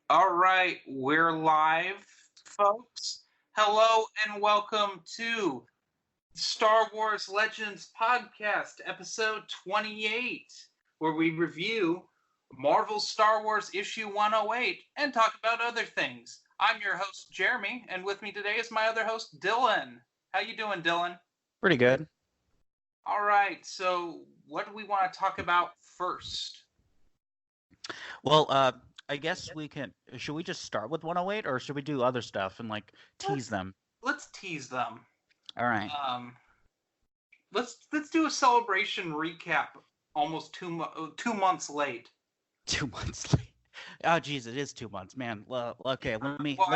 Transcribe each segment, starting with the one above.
All right, we're live, folks. Hello and welcome to Star Wars Legends Podcast, episode 28, where we review Marvel's Star Wars issue 108 and talk about other things. I'm your host, Jeremy, and with me today is my other host, Dylan. How you doing, Dylan? Pretty good. All right, so what do we want to talk about first? Well, I guess we can. Should we just start with 108, or should we do other stuff and tease them? Let's tease them. All right. Let's do a celebration recap. Almost 2 months late. 2 months late. Oh, geez, it is 2 months, man. Well, okay, let me. Well,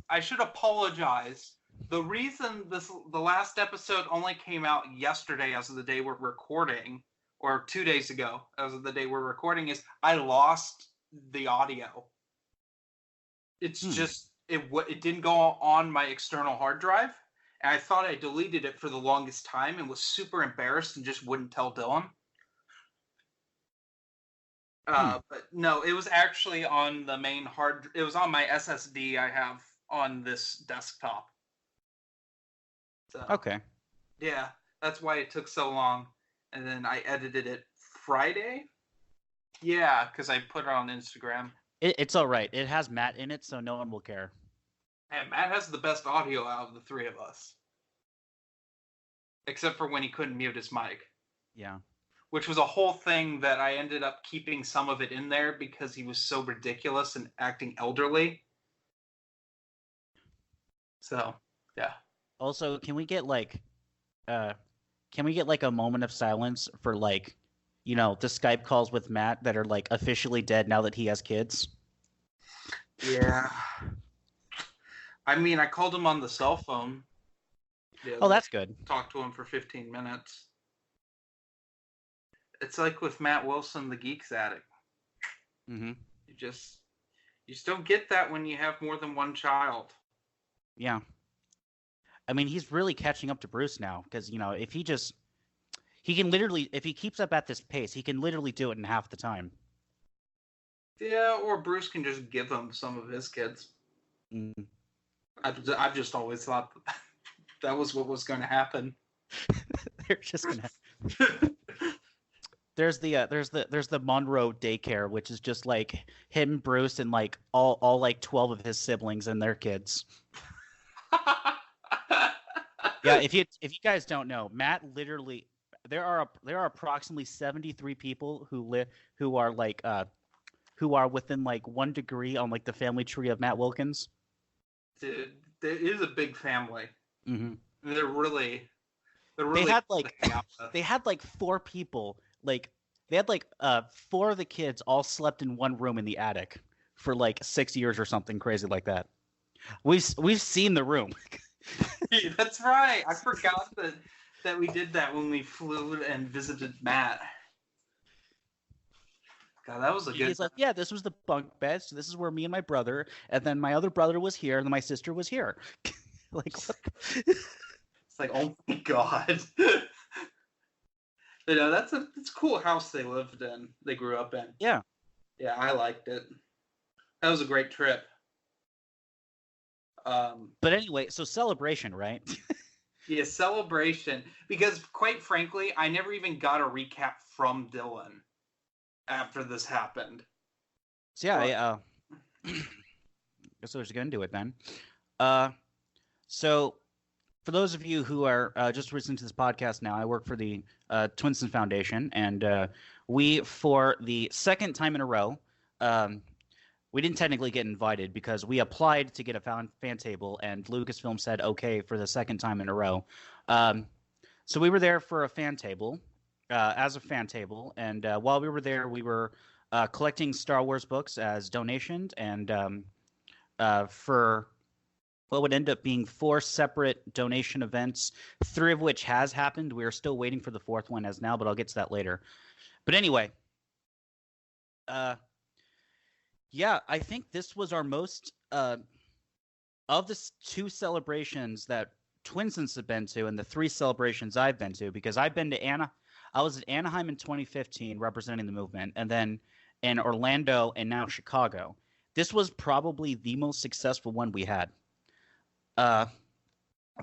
I should apologize. The reason the last episode only came out yesterday, as of the day we're recording, or 2 days ago, as of the day we're recording, is I lost the audio. It's just it didn't go on my external hard drive, and I thought I deleted it for the longest time and was super embarrassed and just wouldn't tell Dylan. But no, it was actually on the main hard. It was on my SSD I have on this desktop. So, Okay. yeah, that's why it took so long. And then I edited it Friday. Yeah, because I put it on Instagram. It's all right. It has Matt in it, so no one will care. And Matt has the best audio out of the three of us. Except for when he couldn't mute his mic. Yeah. Which was a whole thing that I ended up keeping some of it in there because he was so ridiculous and acting elderly. So, yeah. Also, can we get a moment of silence for the Skype calls with Matt that are officially dead now that he has kids? Yeah. I mean, I called him on the cell phone. Oh, that's good. Talked to him for 15 minutes. It's like with Matt Wilson, the Geeks Addict. Mm-hmm. You just don't get that when you have more than one child. Yeah. I mean, he's really catching up to Bruce now because, if he can literally, if he keeps up at this pace, he can literally do it in half the time. Yeah, or Bruce can just give him some of his kids. Mm. I've just always thought that was what was going to happen. They're just gonna. There's the Monroe daycare, which is just him, Bruce, and all 12 of his siblings and their kids. Yeah, if you guys don't know, Matt literally there are approximately 73 people who are within 1 degree on the family tree of Matt Wilkins. Dude, it is a big family. Mm-hmm. They're really. They had 4 people. They had 4 of the kids all slept in one room in the attic for 6 years or something crazy like that. We've seen the room. That's right. I forgot that we did that when we flew and visited Matt. God, that was a good. He's like, yeah, this was the bunk bed. So this is where me and my brother, and then my other brother was here, and then my sister was here. What? It's like, oh my god. That's a cool house they lived in. They grew up in. Yeah. Yeah, I liked it. That was a great trip. But anyway, so Celebration, right? Yeah, Celebration. Because quite frankly, I never even got a recap from Dylan after this happened. So yeah, guess I was gonna do it then. So for those of you who are just listening to this podcast now, I work for the Twinston Foundation, and we, for the second time in a row, we didn't technically get invited because we applied to get a fan table, and Lucasfilm said okay for the second time in a row. So we were there for a fan table, as a fan table, and while we were there, we were collecting Star Wars books as donations, and for what would end up being 4 separate donation events, 3 of which has happened. We are still waiting for the 4th one as now, but I'll get to that later. But anyway, yeah, I think this was our most of the 2 celebrations that Twinsons have been to, and the 3 celebrations I've been to, because I've been to I was at Anaheim in 2015 representing the movement, and then in Orlando and now Chicago. this was probably the most successful one we had.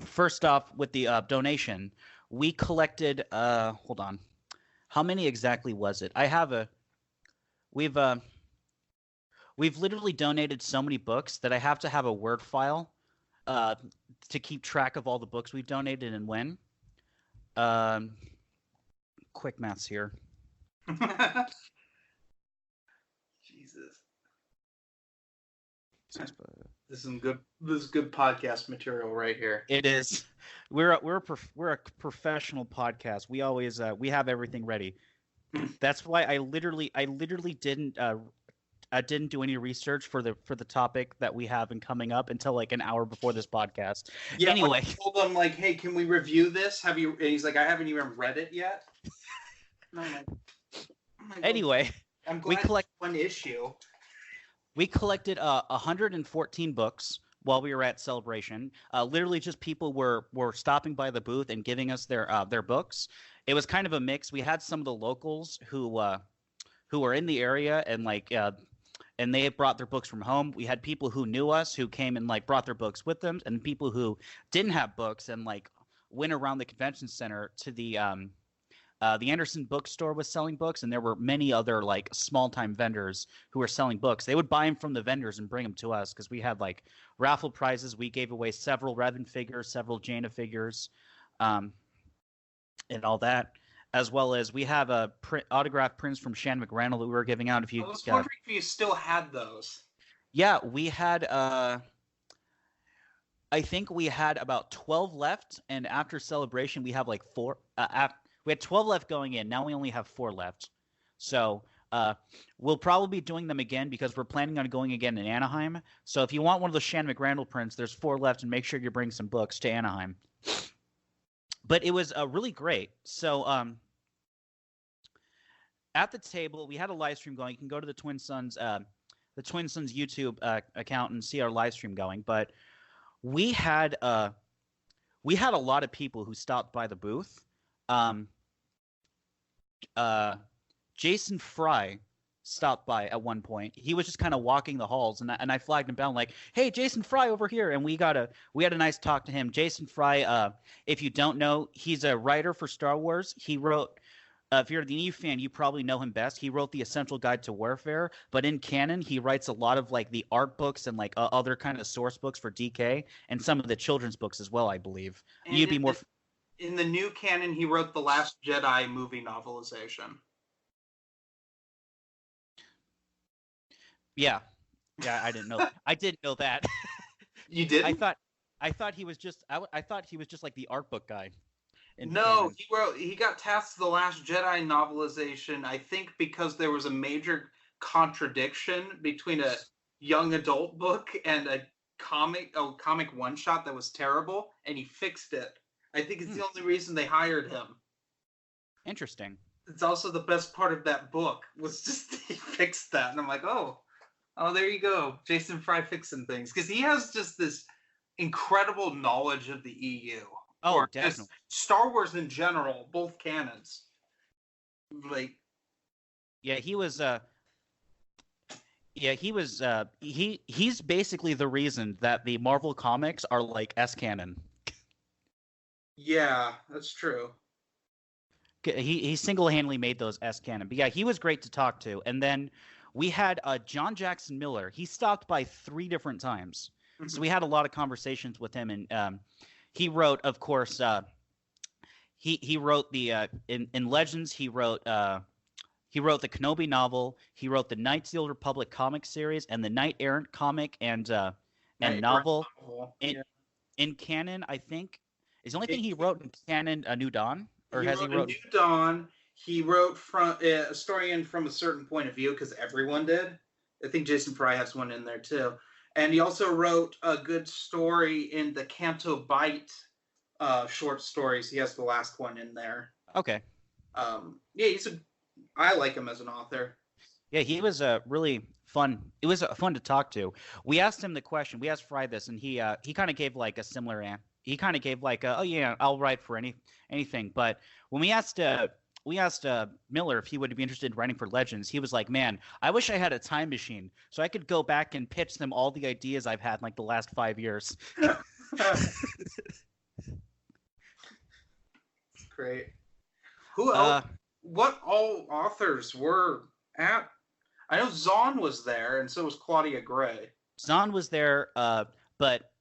First off, with the donation, we collected. Hold on, how many exactly was it? We've literally donated so many books that I have to have a Word file to keep track of all the books we've donated and when. Quick maths here. Jesus. This is good podcast material right here. It is. We're a professional podcast. We always we have everything ready. That's why I literally didn't do any research for the topic that we have and coming up until like an hour before this podcast. Yeah. Anyway, I told him like, hey, can we review this? Have you? And he's like, I haven't even read it yet. And I'm like, anyway, I'm glad we collect one issue. We collected 114 books while we were at Celebration. Literally, just people were stopping by the booth and giving us their books. It was kind of a mix. We had some of the locals who were in the area and and they brought their books from home. We had people who knew us who came and like brought their books with them, and people who didn't have books and like went around the convention center to the Anderson bookstore was selling books, and there were many other like small-time vendors who were selling books. They would buy them from the vendors and bring them to us because we had like raffle prizes. We gave away several Revan figures, several Jaina figures, and all that, as well as we have a autographed prints from Shan McRandall that we were giving out. I was wondering if you still had those. Yeah, we had. I think we had about 12 left, and after Celebration, we have like 4. We had 12 left going in. Now we only have 4 left. So we'll probably be doing them again because we're planning on going again in Anaheim. So if you want one of those Shan McRandall prints, there's 4 left, and make sure you bring some books to Anaheim. But it was really great. So at the table, we had a live stream going. You can go to the Twin Suns YouTube account and see our live stream going. But we had a lot of people who stopped by the booth. Jason Fry stopped by at one point. He was just kind of walking the halls, and I flagged him down like, "Hey, Jason Fry over here!" And we had a nice talk to him. Jason Fry, if you don't know, he's a writer for Star Wars. He wrote. If you're the EU fan, you probably know him best. He wrote the Essential Guide to Warfare, but in canon, he writes a lot of like the art books and like other kind of source books for DK and some of the children's books as well, I believe. And you'd be more. In the new canon, he wrote the Last Jedi movie novelization. Yeah, I didn't know. I didn't know that. You didn't? I thought he was just. I thought he was just like the art book guy. No, he got tasked the Last Jedi novelization, I think because there was a major contradiction between a young adult book and a comic one-shot that was terrible, and he fixed it. I think it's the only reason they hired him. Interesting. It's also the best part of that book was just he fixed that, and I'm like, oh, there you go, Jason Fry fixing things, because he has just this incredible knowledge of the EU. Oh, or definitely. Just Star Wars in general, both canons. Like, yeah, he was. He's basically the reason that the Marvel comics are like S-canon. Yeah, that's true. He single-handedly made those S-canon. But yeah, he was great to talk to. And then we had John Jackson Miller. He stopped by 3 different times. Mm-hmm. So we had a lot of conversations with him, and he wrote, of course, he wrote the in Legends. He wrote the Kenobi novel. He wrote the Knights of the Old Republic comic series and the Knight Errant comic and novel. In canon, I think is the only thing he wrote in canon A New Dawn, or has he wrote A New Dawn? He wrote from a story in from a certain point of view because everyone did. I think Jason Fry has one in there too. And he also wrote a good story in the Canto Bight short stories. He has the last one in there. Okay. Yeah, I like him as an author. Yeah, he was really fun. It was fun to talk to. We asked him the question. We asked Fry this, and he kind of gave like a similar answer. He kind of gave like, oh yeah, I'll write for anything. But when we asked Miller if he would be interested in writing for Legends. He was like, "Man, I wish I had a time machine so I could go back and pitch them all the ideas I've had in like the last 5 years." Great. Who else? What all authors were at? I know Zahn was there, and so was Claudia Gray. Zahn was there, but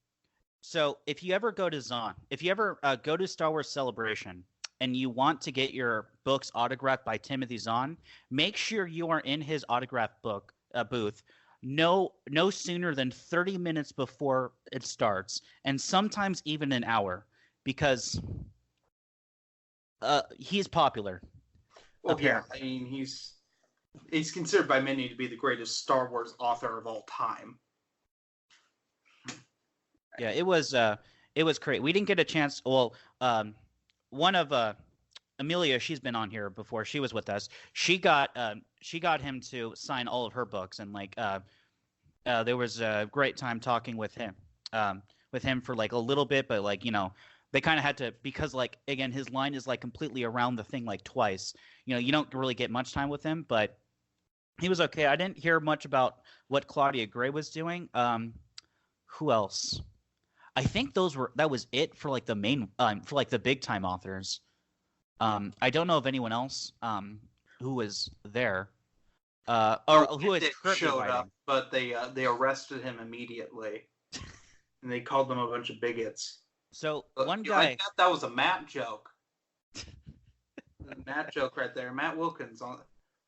so if you ever go to Zahn, if you ever go to Star Wars Celebration and you want to get your books autographed by Timothy Zahn, make sure you are in his autograph booth no sooner than 30 minutes before it starts, and sometimes even an hour, because he's popular. Well, yeah, I mean he's considered by many to be the greatest Star Wars author of all time. Yeah, it was great. We didn't get a chance. Well, one of Amelia, she's been on here before. She was with us. She got him to sign all of her books, and like there was a great time talking with him for like a little bit, but like, you know, they kind of had to, because like, again, his line is like completely around the thing like twice. You know, you don't really get much time with him, but he was okay. I didn't hear much about what Claudia Gray was doing. Who else? I think that was it for like the main for like the big time authors. I don't know of anyone else who was there or who had showed up, but they arrested him immediately, and they called them a bunch of bigots. So one guy that was a Matt joke. Matt joke right there. Matt Wilkins on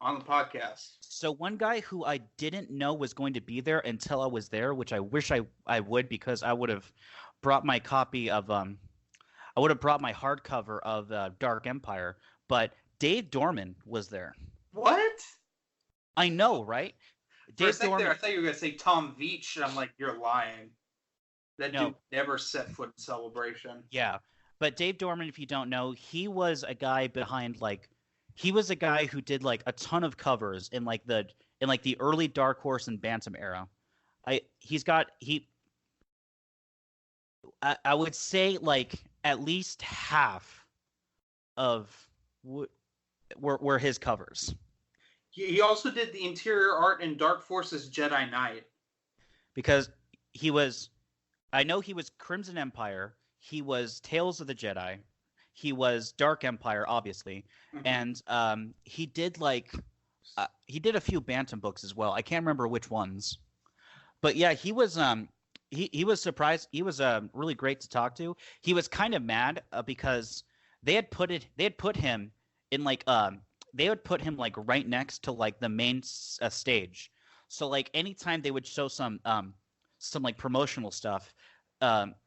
the podcast. So one guy who I didn't know was going to be there until I was there, which I wish I would, because I would have brought my copy of I would have brought my hardcover of Dark Empire, but Dave Dorman was there. What? I know, right? Dave Dorman. I thought you were going to say Tom Veitch, and I'm like, you're lying. That dude never set foot in Celebration. Yeah, but Dave Dorman, if you don't know, he was a guy behind like. He was a guy who did like a ton of covers in like the early Dark Horse and Bantam era. I would say like at least half of were his covers. He also did the interior art in Dark Forces Jedi Knight. Because I know he was Crimson Empire, he was Tales of the Jedi, he was Dark Empire, obviously, and he did a few Bantam books as well. I can't remember which ones, but yeah, he was he was surprised. He was really great to talk to. He was kind of mad because they had put him in like they would put him like right next to like the main stage. So like anytime they would show some like promotional stuff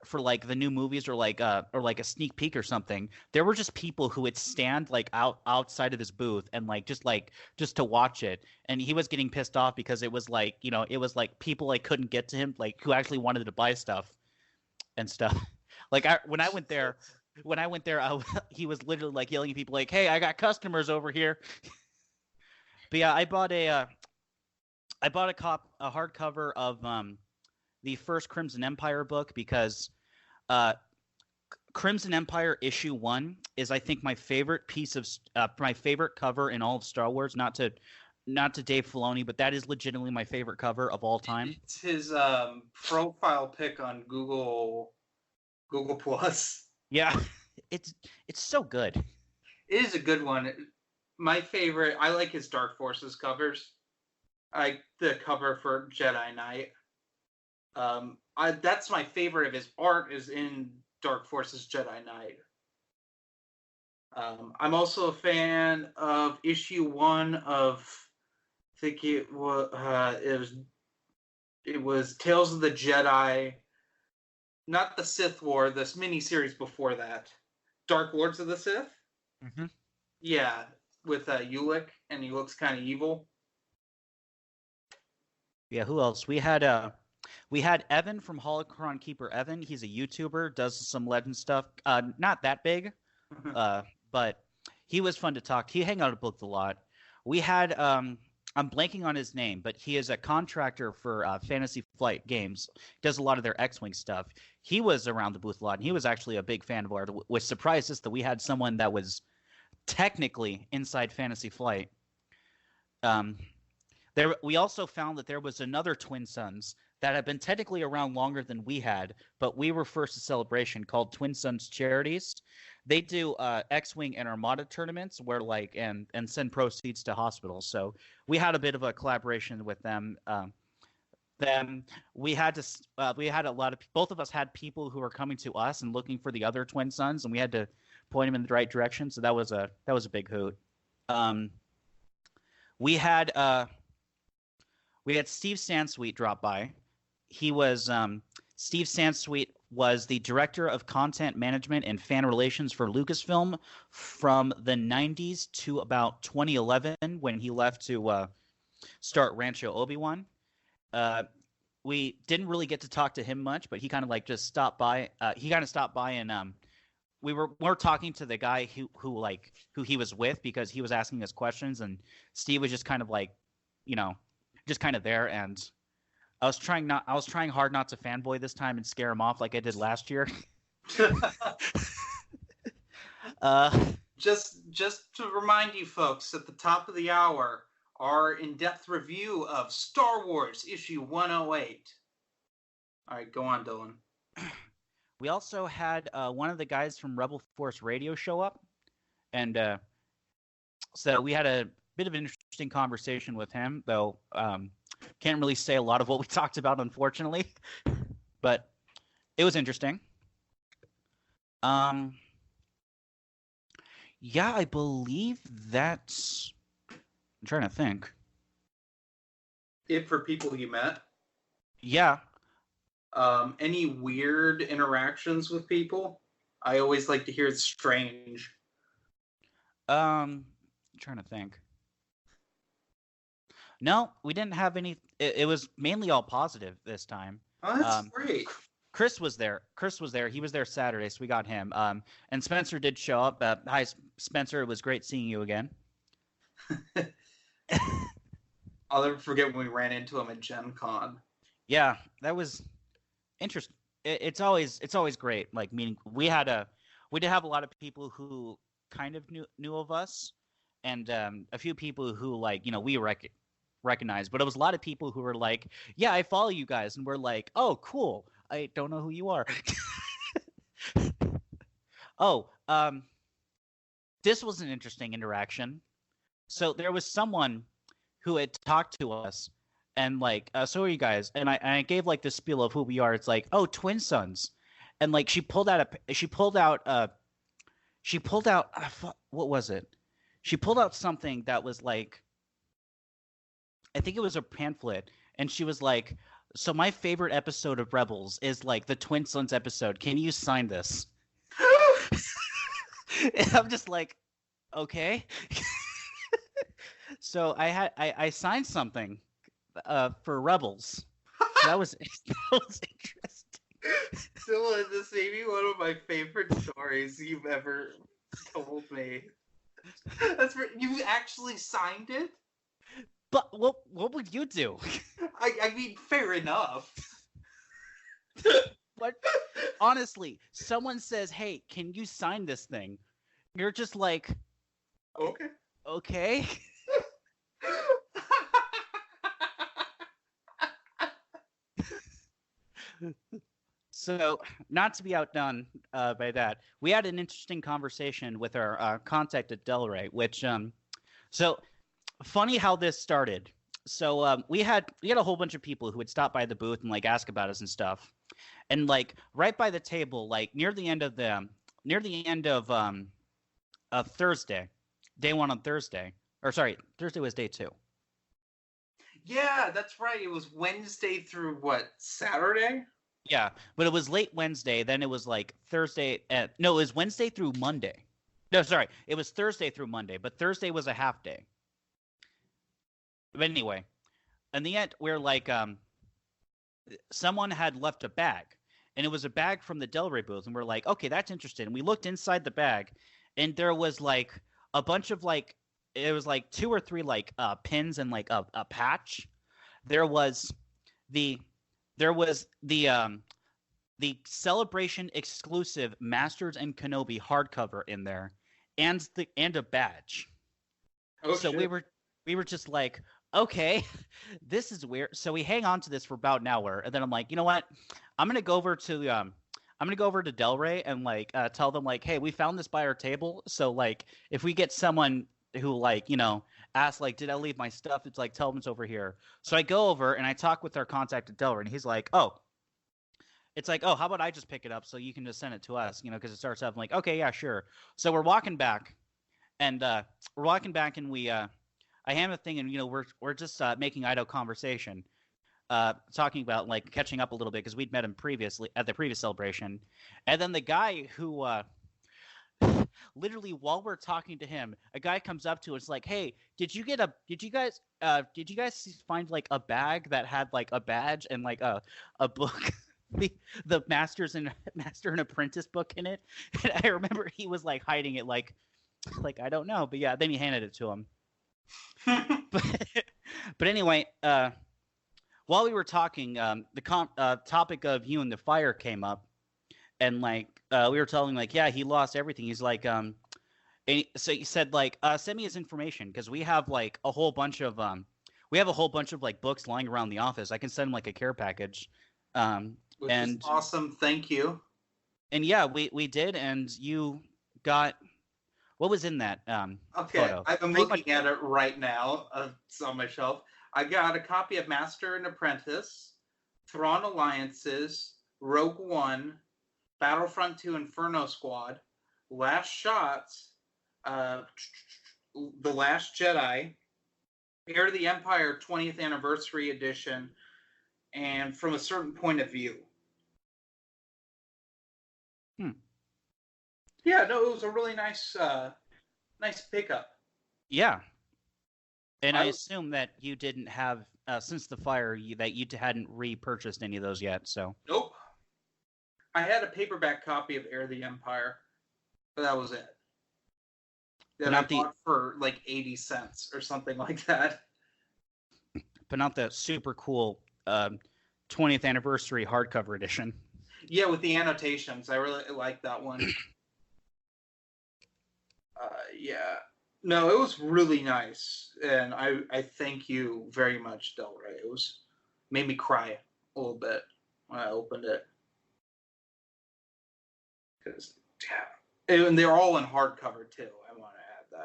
for like the new movies or like a sneak peek or something, there were just people who would stand like outside of his booth and like just to watch it, and he was getting pissed off because it was like, you know, it was like people like couldn't get to him, like who actually wanted to buy stuff and stuff. Like when I went there, he was literally like yelling at people like, "Hey, I got customers over here." But yeah, I bought a hardcover of the first Crimson Empire book because Crimson Empire issue 1 is, I think, my favorite piece of my favorite cover in all of Star Wars. Not to Dave Filoni, but that is legitimately my favorite cover of all time. It's his profile pic on Google Plus. Yeah, it's so good. It is a good one. My favorite. I like his Dark Forces covers. I like the cover for Jedi Knight. That's my favorite of his art is in Dark Forces Jedi Knight. I'm also a fan of issue 1 of, I think it was Tales of the Jedi, not the Sith War, this miniseries before that, Dark Lords of the Sith. Mm-hmm. Yeah, with Ulick, and he looks kind of evil. Yeah, who else? We had Evan from Holocron Keeper Evan. He's a YouTuber, does some legend stuff. Not that big, but he was fun to talk to. He hang out at Booked a lot. We had I'm blanking on his name, but he is a contractor for Fantasy Flight Games. Does a lot of their X-Wing stuff. He was around the booth a lot, and he was actually a big fan of ours, which surprised us that we had someone that was technically inside Fantasy Flight. We also found that there was another Twin Suns that had been technically around longer than we had, but we were first to Celebration, called Twin Suns Charities. They do X-Wing and Armada tournaments where and send proceeds to hospitals. So we had a bit of a collaboration with them. Then we had a lot of, both of us had people who were coming to us and looking for the other Twin Suns, and we had to point them in the right direction. So that was a big hoot. We had Steve Sansweet drop by. He was Steve Sansweet was the director of content management and fan relations for Lucasfilm from the 90s to about 2011 when he left to start Rancho Obi-Wan. We didn't really get to talk to him much, but he kind of just stopped by. He kind of stopped by and we were more talking to the guy who he was with because he was asking us questions, and Steve was just kind of just kind of there. And I was trying hard not to fanboy this time and scare him off like I did last year. Just to remind you folks, at the top of the hour, our in-depth review of Star Wars issue 108. All right, go on, Dylan. We also had one of the guys from Rebel Force Radio show up, and so we had a bit of an interesting conversation with him, though can't really say a lot of what we talked about, unfortunately, but it was interesting. Yeah, I believe that's... I'm trying to think. It for people you met? Yeah. Any weird interactions with people? I always like to hear the strange. I'm trying to think. No, we didn't have any. It was mainly all positive this time. Oh, that's great. Chris was there. He was there Saturday, so we got him. And Spencer did show up. Hi, Spencer. It was great seeing you again. I'll never forget when we ran into him at Gen Con. Yeah, that was interesting. It's always great. Meaning we did have a lot of people who kind of knew of us, and a few people who we recognize, but it was a lot of people who were like, yeah, I follow you guys, and we're like, oh, cool, I don't know who you are. This was an interesting interaction. So there was someone who had talked to us and so are you guys, and I gave the spiel of who we are. It's oh, Twin Suns, and she pulled out what was it? She pulled out something that was I think it was a pamphlet, and she was like, so my favorite episode of Rebels is the Twin Suns episode. Can you sign this? And I'm just okay. So I signed something for Rebels. So that was interesting. Dylan, this may be one of my favorite stories you've ever told me. You actually signed it? But what would you do? I mean, fair enough. But honestly, someone says, "Hey, can you sign this thing?" You're just okay. Okay. So, not to be outdone by that, we had an interesting conversation with our contact at Delray, which so funny how this started. So we had a whole bunch of people who would stop by the booth and ask about us and stuff, and right by the table, near the end of Thursday, day one on Thursday, or sorry, Thursday was day two. Yeah, that's right. It was Wednesday through what, Saturday? Yeah, but it was late Wednesday. Then it was Thursday. No, it was Wednesday through Monday. No, sorry, it was Thursday through Monday, but Thursday was a half day. But anyway, in the end, we're someone had left a bag, and it was a bag from the Delray booth, and we're okay, that's interesting. And we looked inside the bag, and there was a bunch of it was 2 or 3 pins and a patch. There was the Celebration exclusive Masters and Kenobi hardcover in there, and a badge. Oh, So shit. we were just like, okay, this is weird. So we hang on to this for about an hour, and then I'm like, you know what? I'm gonna go over to Delray and like tell them like, hey, we found this by our table. So like, if we get someone who like asks like, did I leave my stuff? It's like, tell them it's over here. So I go over and I talk with our contact at Delray, and he's like, oh. It's like, oh, how about I just pick it up so you can just send it to us, because it starts off like, okay, yeah, sure. So we're walking back, and we I hand the thing, and we're just making idle conversation, talking about like catching up a little bit because we'd met him previously at the previous celebration, and then the guy who literally while we're talking to him, a guy comes up to us like, hey, did you guys find like a bag that had like a badge and like a book? The master and apprentice book in it. And I remember he was like hiding it like I don't know, but yeah, then he handed it to him. but anyway, while we were talking, the topic of you and the fire came up, and like we were telling like, yeah, he lost everything. He's like and so he said like, send me his information because we have like a whole bunch of like books lying around the office. I can send him like a care package. Which is awesome. Thank you. And yeah, we did, and you got what was in that okay, photo? I'm looking at it right now. It's on my shelf. I got a copy of Master and Apprentice, Thrawn Alliances, Rogue One, Battlefront 2 Inferno Squad, Last Shots, The Last Jedi, Heir to the Empire 20th Anniversary Edition, and From a Certain Point of View. Yeah, no, it was a really nice pickup. Yeah. And I assume that you didn't have, since the fire, that you hadn't repurchased any of those yet, so. Nope. I had a paperback copy of Heir of the Empire, but that was it. That I bought for like 80 cents or something like that. But not the super cool 20th anniversary hardcover edition. Yeah, with the annotations. I really like that one. Yeah. No, it was really nice. And I thank you very much, Delray. It made me cry a little bit when I opened it. Because, yeah. And they're all in hardcover, too. I want to add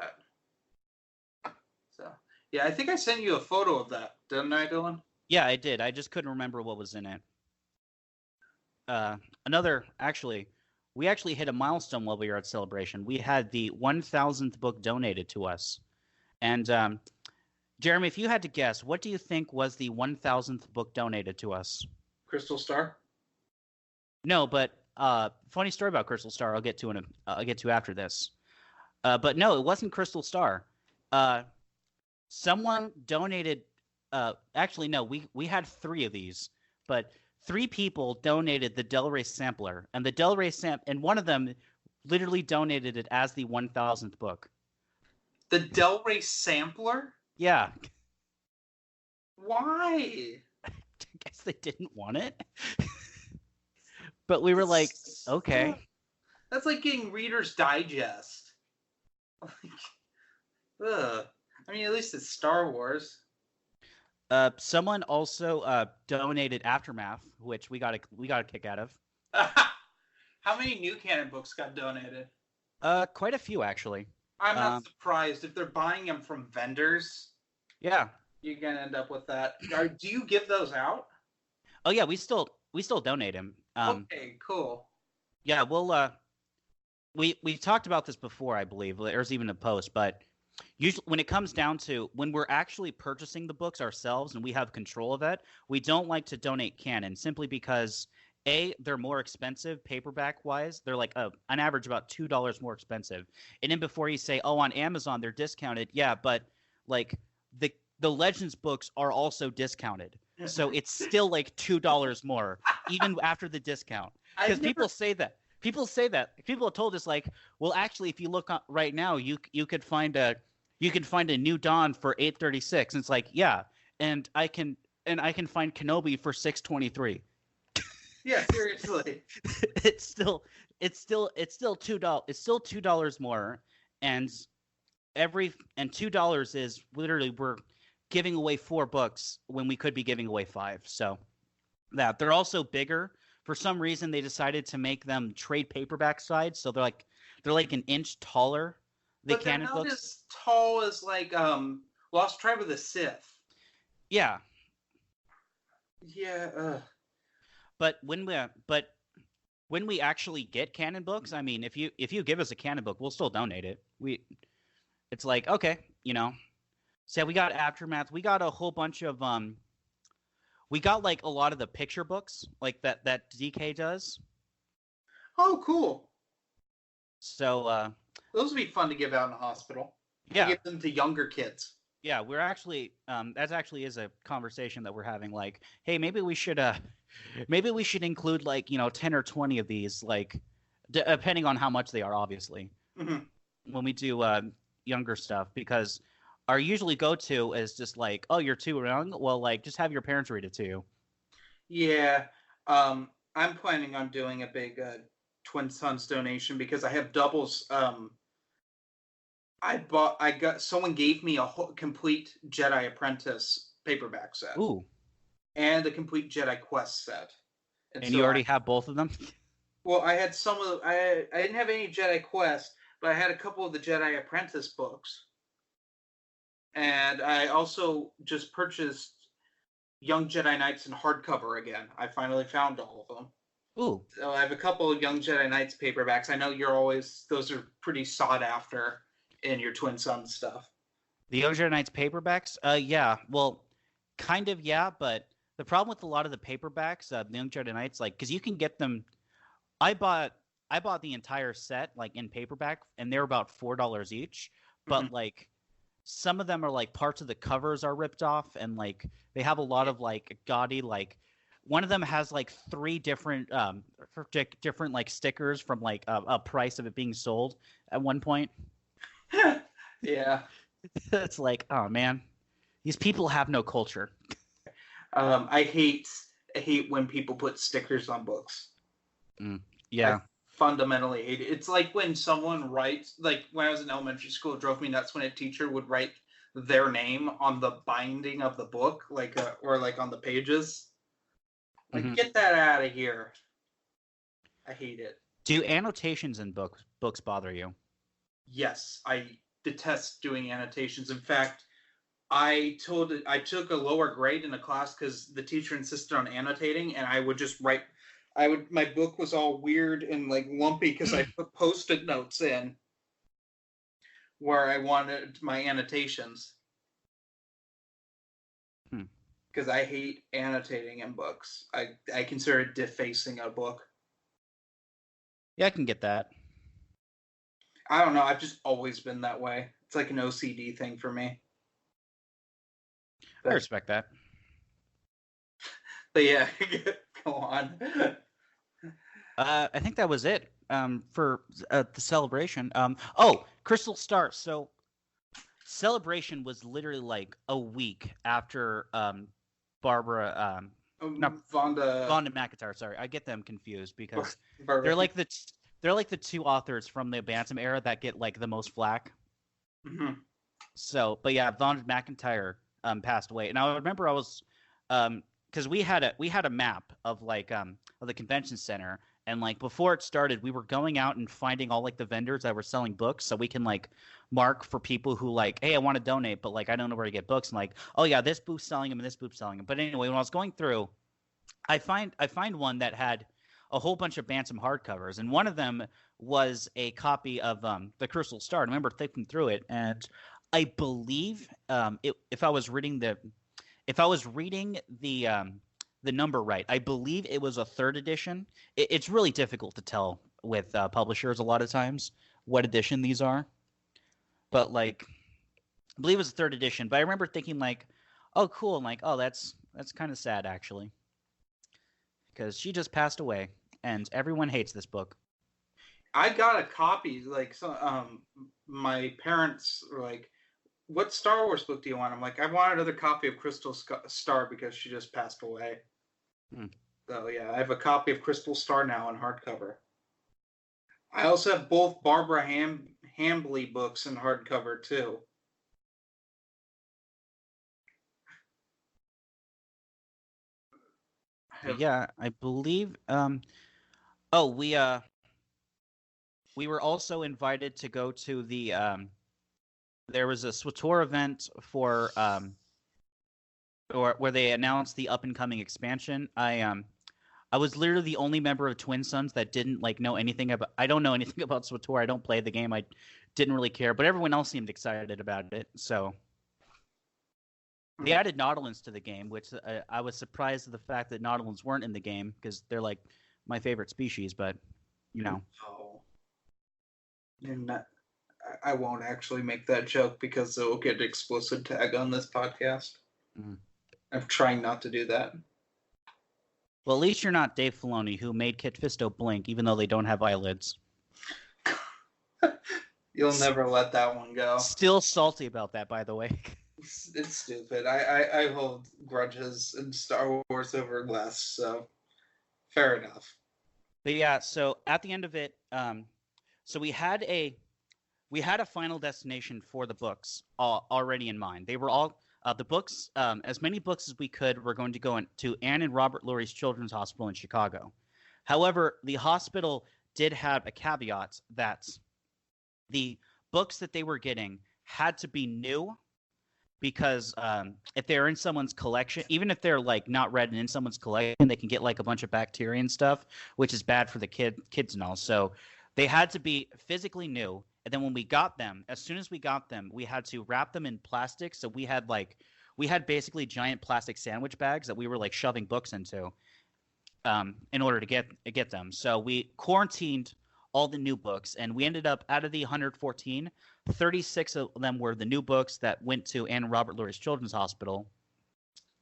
that. So, yeah, I think I sent you a photo of that, didn't I, Dylan? Yeah, I did. I just couldn't remember what was in it. We actually hit a milestone while we were at Celebration. We had the 1,000th book donated to us. And Jeremy, if you had to guess, what do you think was the 1,000th book donated to us? Crystal Star? No, but funny story about Crystal Star. I'll get to after this. But no, it wasn't Crystal Star. Someone donated. Actually, no. We had 3 of these, but 3 people donated the Delray sampler, and the Delray and one of them literally donated it as the 1,000th book. The Delray sampler? Yeah. Why? I guess they didn't want it. But we were like, okay. That's like getting Reader's Digest. Ugh. I mean, at least it's Star Wars. Someone also donated Aftermath, which we got a kick out of. How many New Canon books got donated? Quite a few actually. I'm not surprised if they're buying them from vendors. Yeah, you're gonna end up with that. Do you give those out? Oh yeah, we still donate them. Okay, cool. Yeah, we'll we talked about this before, I believe. There's even a post, but usually when it comes down to when we're actually purchasing the books ourselves and we have control of it, we don't like to donate canon simply because they're more expensive paperback wise. They're like on average about $2 more expensive. And then before you say, oh, on Amazon they're discounted, yeah, but like the Legends books are also discounted, so it's still like $2 more even after the discount. Because people say that. People have told us like, well, actually, if you look right now, you could find a New Dawn for $8.36, and it's like, yeah, and I can find Kenobi for $6.23. Yeah, seriously. It's still $2. It's still $2 more, and $2 is literally we're giving away 4 books when we could be giving away 5. So that they're also bigger. For some reason, they decided to make them trade paperback size, so they're like an inch taller. The But they're canon not books, as tall as like Lost Tribe of the Sith. yeah. Yeah. But when we actually get canon books, I mean, if you give us a canon book, we'll still donate it. It's like, okay, So we got Aftermath. We got a whole bunch of we got like a lot of the picture books like that DK does. Oh, cool. So those would be fun to give out in the hospital. Yeah. Give them to younger kids. Yeah, we're actually that actually is a conversation that we're having, like, hey, maybe we should include like, 10 or 20 of these, like depending on how much they are, obviously. Mm-hmm. When we do younger stuff, because our usually go-to is just like, oh, you're too young, well, like, just have your parents read it to you. Yeah. I'm planning on doing a big Twin Sons donation because I have doubles. Someone gave me a whole complete Jedi Apprentice paperback set. Ooh. And a complete Jedi Quest set. And so you already have both of them? Well, I had some of I didn't have any Jedi Quest, but I had a couple of the Jedi Apprentice books. And I also just purchased Young Jedi Knights in hardcover again. I finally found all of them. Ooh. So I have a couple of Young Jedi Knights paperbacks. I know those are pretty sought after in your Twin Sons stuff. The Young Jedi Knights paperbacks? Yeah. Well, kind of, yeah, but the problem with a lot of the paperbacks, the Young Jedi Knights, like, because you can get them. I bought the entire set, like, in paperback, and they're about $4 each. But like, some of them are like parts of the covers are ripped off, and like they have a lot of like gaudy, like, one of them has like 3 different like stickers from like a price of it being sold at one point. Yeah. It's like, oh man, these people have no culture. I hate when people put stickers on books. Yeah. I fundamentally hate it. It's like when someone writes, like when I was in elementary school, it drove me nuts when a teacher would write their name on the binding of the book, like or like on the pages. Like, get that out of here. I hate it. Do annotations in books bother you? Yes, I detest doing annotations. In fact, I took a lower grade in a class because the teacher insisted on annotating, and I would just write. My book was all weird and like lumpy because I put Post-it notes in where I wanted my annotations. Because I hate annotating in books. I consider it defacing a book. Yeah, I can get that. I don't know. I've just always been that way. It's like an OCD thing for me. I respect that. But yeah, go on. I think that was it for the celebration. Crystal Star. So celebration was literally like a week after Barbara Vonda McIntyre. Sorry, I get them confused because they're like the 2 authors from the Bantam era that get like the most flack. Mm-hmm. So, but yeah, Vonda McIntyre passed away, and I remember I was because we had a map of like of the convention center, and like before it started, we were going out and finding all like the vendors that were selling books, so we can like mark for people who like, hey, I want to donate, but like I don't know where to get books, and like, oh yeah, this booth's selling them and this booth's selling them. But anyway, when I was going through, I find one that had a whole bunch of Bantam hardcovers, and one of them was a copy of the Crystal Star. I remember flipping through it, and I believe if I was reading the number right, I believe it was a 3rd edition. It's really difficult to tell with publishers a lot of times what edition these are, but like I believe it was a 3rd edition. But I remember thinking like, oh cool, and like, oh that's kind of sad actually, because she just passed away, and everyone hates this book. I got a copy. Like, so, my parents were like, "What Star Wars book do you want?" I'm like, "I want another copy of Crystal Star because she just passed away." So yeah, I have a copy of Crystal Star now in hardcover. I also have both Barbara Hambly books in hardcover too. Yeah, I believe. Oh, we were also invited to go to the there was a SWTOR event for or where they announced the up and coming expansion. I was literally the only member of Twin Sons that didn't like know anything about. I don't know anything about SWTOR. I don't play the game. I didn't really care, but everyone else seemed excited about it. So they added Nautilins to the game, which I was surprised at the fact that Nautilins weren't in the game because they're like my favorite species. But you know, Oh. And I won't actually make that joke because it will get explicit tag on this podcast. Mm. I'm trying not to do that. Well, at least you're not Dave Filoni, who made Kit Fisto blink, even though they don't have eyelids. You'll never let that one go. Still salty about that, by the way. It's stupid. I hold grudges in Star Wars over less, so fair enough. But yeah, so at the end of it, so we had a final destination for the books already in mind. They were all the books, as many books as we could. Were going to go to Anne and Robert Lurie's Children's Hospital in Chicago. However, the hospital did have a caveat that the books that they were getting had to be new, because if they're in someone's collection, even if they're like not read and in someone's collection, they can get like a bunch of bacteria and stuff, which is bad for the kids and all. So they had to be physically new. And then when we got them, as soon as we got them, we had to wrap them in plastic. So we had basically giant plastic sandwich bags that we were like shoving books into in order to get them. So we quarantined all the new books, and we ended up, out of the 114, 36 of them were the new books that went to Anne and Robert Lurie's Children's Hospital.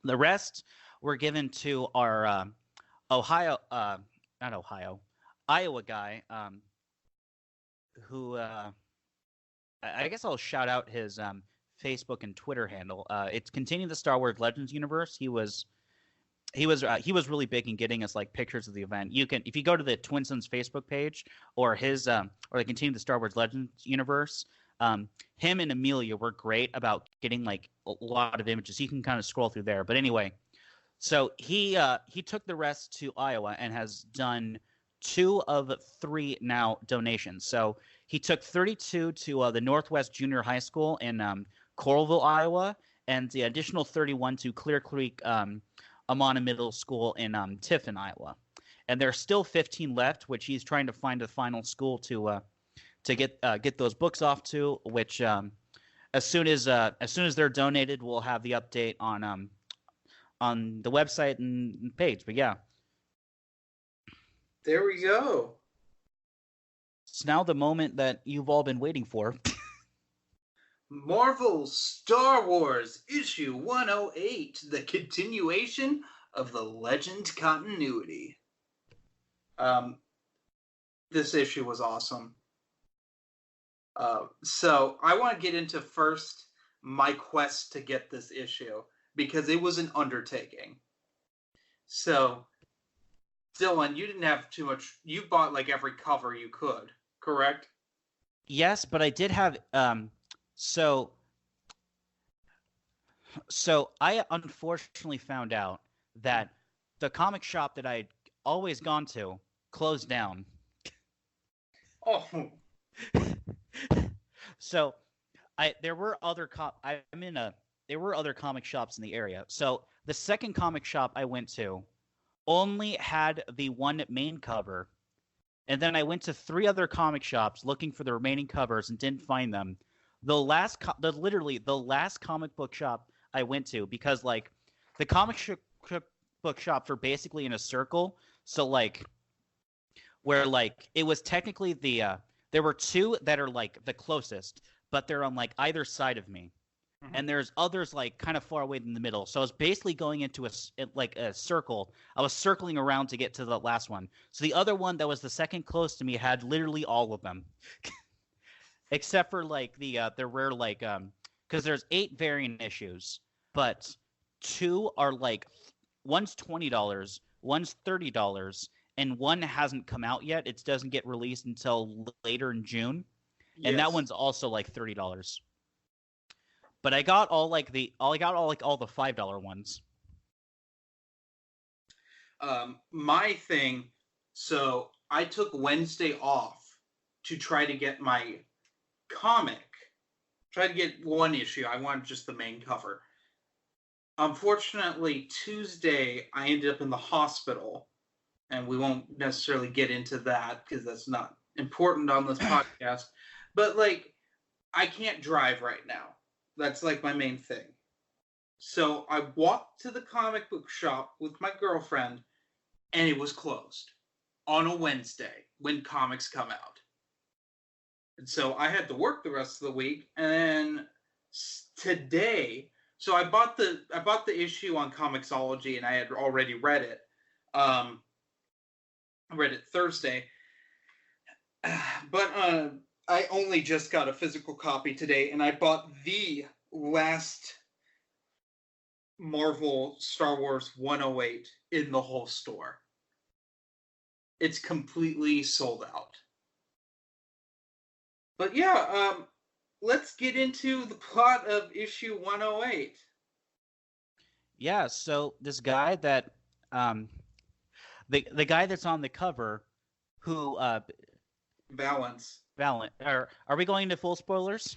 The rest were given to our Iowa guy, who I guess I'll shout out his Facebook and Twitter handle. It's Continuing the Star Wars Legends universe. He was really big in getting us like pictures of the event. You can, if you go to the Twin Sons Facebook page or his or the Continue the Star Wars Legends universe, him and Amelia were great about getting like a lot of images. You can kind of scroll through there. But anyway, so he took the rest to Iowa and has done 2 of 3 now donations. So he took 32 to the Northwest Junior High School in Coralville, Iowa, and the additional 31 to Clear Creek Amana Middle School in Tiffin, Iowa. And there's still 15 left, which he's trying to find a final school to get those books off to. Which as soon as they're donated, we'll have the update on the website and page. But yeah, there we go. It's now the moment that you've all been waiting for. Marvel Star Wars issue 108, the continuation of the Legend continuity. This issue was awesome. So I want to get into first my quest to get this issue, because it was an undertaking. So, Dylan, you didn't have too much. You bought like every cover you could, correct? Yes, but I did have So I unfortunately found out that the comic shop that I'd always gone to closed down. Oh. So there were other comic shops in the area. So the second comic shop I went to only had the one main cover. And then I went to 3 other comic shops looking for the remaining covers and didn't find them. Literally the last comic book shop I went to, because like the comic book shops are basically in a circle. So like where like it was technically there were 2 that are like the closest, but they're on like either side of me. Mm-hmm. And there's others like kind of far away in the middle. So I was basically going into a circle. I was circling around to get to the last one. So the other one that was the second close to me had literally all of them. Except for like the rare like because there's 8 variant issues, but 2 are like, one's $20, one's $30, and one hasn't come out yet. It doesn't get released until later in June. and that Yes. one's also like $30. But I got all the $5 ones. My thing, so I took Wednesday off to try to get my comic. Try to get one issue. I wanted just the main cover. Unfortunately, Tuesday I ended up in the hospital, and we won't necessarily get into that because that's not important on this podcast. But like, I can't drive right now. That's like my main thing. So I walked to the comic book shop with my girlfriend, and it was closed on a Wednesday when comics come out. And so I had to work the rest of the week, and then today, so I bought the issue on Comixology, and I had already read it. I read it Thursday, but I only just got a physical copy today, and I bought the last Marvel Star Wars 108 in the whole store. It's completely sold out. But yeah, let's get into the plot of issue 108. Yeah, so this guy that the guy that's on the cover, who Balance. Valent, are we going into full spoilers?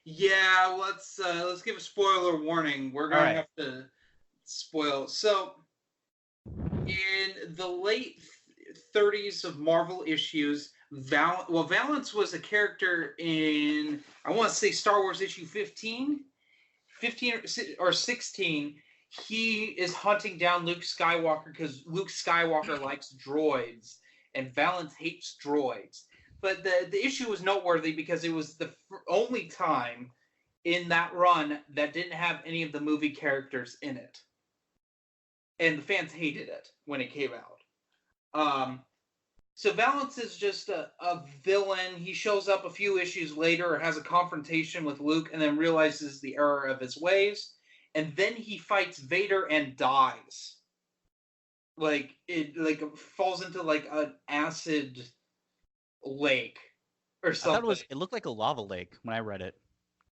Yeah, let's give a spoiler warning. We're gonna have to spoil. So, in the late 30s of Marvel issues, Valance was a character in, I want to say, Star Wars issue 15, 15 or 16. He is hunting down Luke Skywalker because Luke Skywalker likes droids, and Valance hates droids. But the issue was noteworthy because it was the only time in that run that didn't have any of the movie characters in it. And the fans hated it when it came out. So Valance is just a villain. He shows up a few issues later, has a confrontation with Luke, and then realizes the error of his ways. And then he fights Vader and dies. Like it falls into like an acid lake or I something. thought it looked like a lava lake when I read it.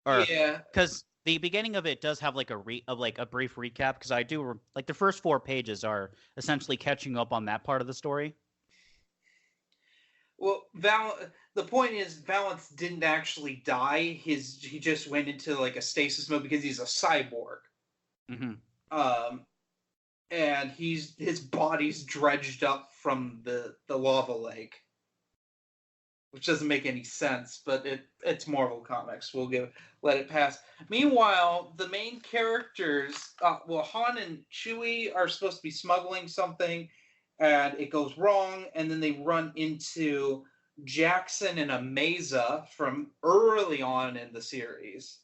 Or, yeah, because the beginning of it does have like a brief recap, because I do like the first 4 pages are essentially catching up on that part of the story. Well, the point is Valance didn't actually die. He just went into like a stasis mode because he's a cyborg. Mm-hmm. And his body's dredged up from the lava lake, which doesn't make any sense, but it's Marvel Comics. Let it pass. Meanwhile, the main characters, Han and Chewie are supposed to be smuggling something, and it goes wrong, and then they run into Jackson and Amaza from early on in the series.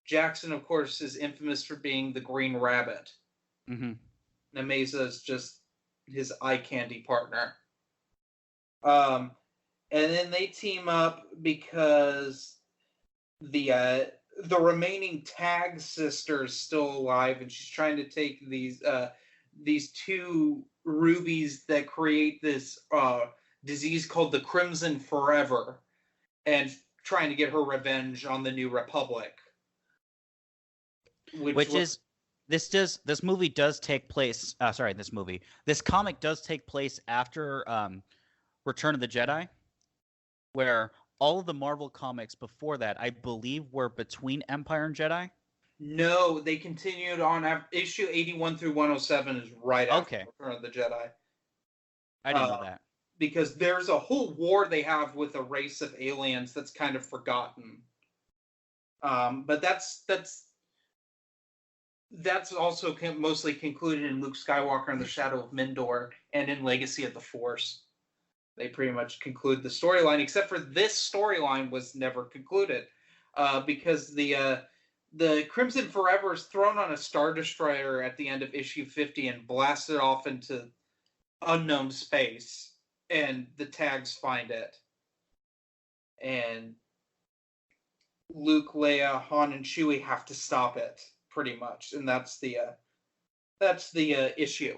Jackson, of course, is infamous for being the Green Rabbit. Mm-hmm. And Amaza is just his eye candy partner. And then they team up because the remaining Tag sister is still alive, and she's trying to take these 2 rubies that create this disease called the Crimson Forever, and trying to get her revenge on the New Republic. This movie does take place. This comic does take place after Return of the Jedi, where all of the Marvel comics before that, I believe, were between Empire and Jedi. No, they continued on. Issue 81 through 107 is right after Return of the Jedi. I didn't know that. Because there's a whole war they have with a race of aliens that's kind of forgotten. But that's also mostly concluded in Luke Skywalker and the Shadow of Mindor and in Legacy of the Force. They pretty much conclude the storyline, except for this storyline was never concluded because the Crimson Forever is thrown on a Star Destroyer at the end of issue 50 and blasted off into unknown space, and the Tags find it. And Luke, Leia, Han, and Chewie have to stop it, pretty much, and that's the issue.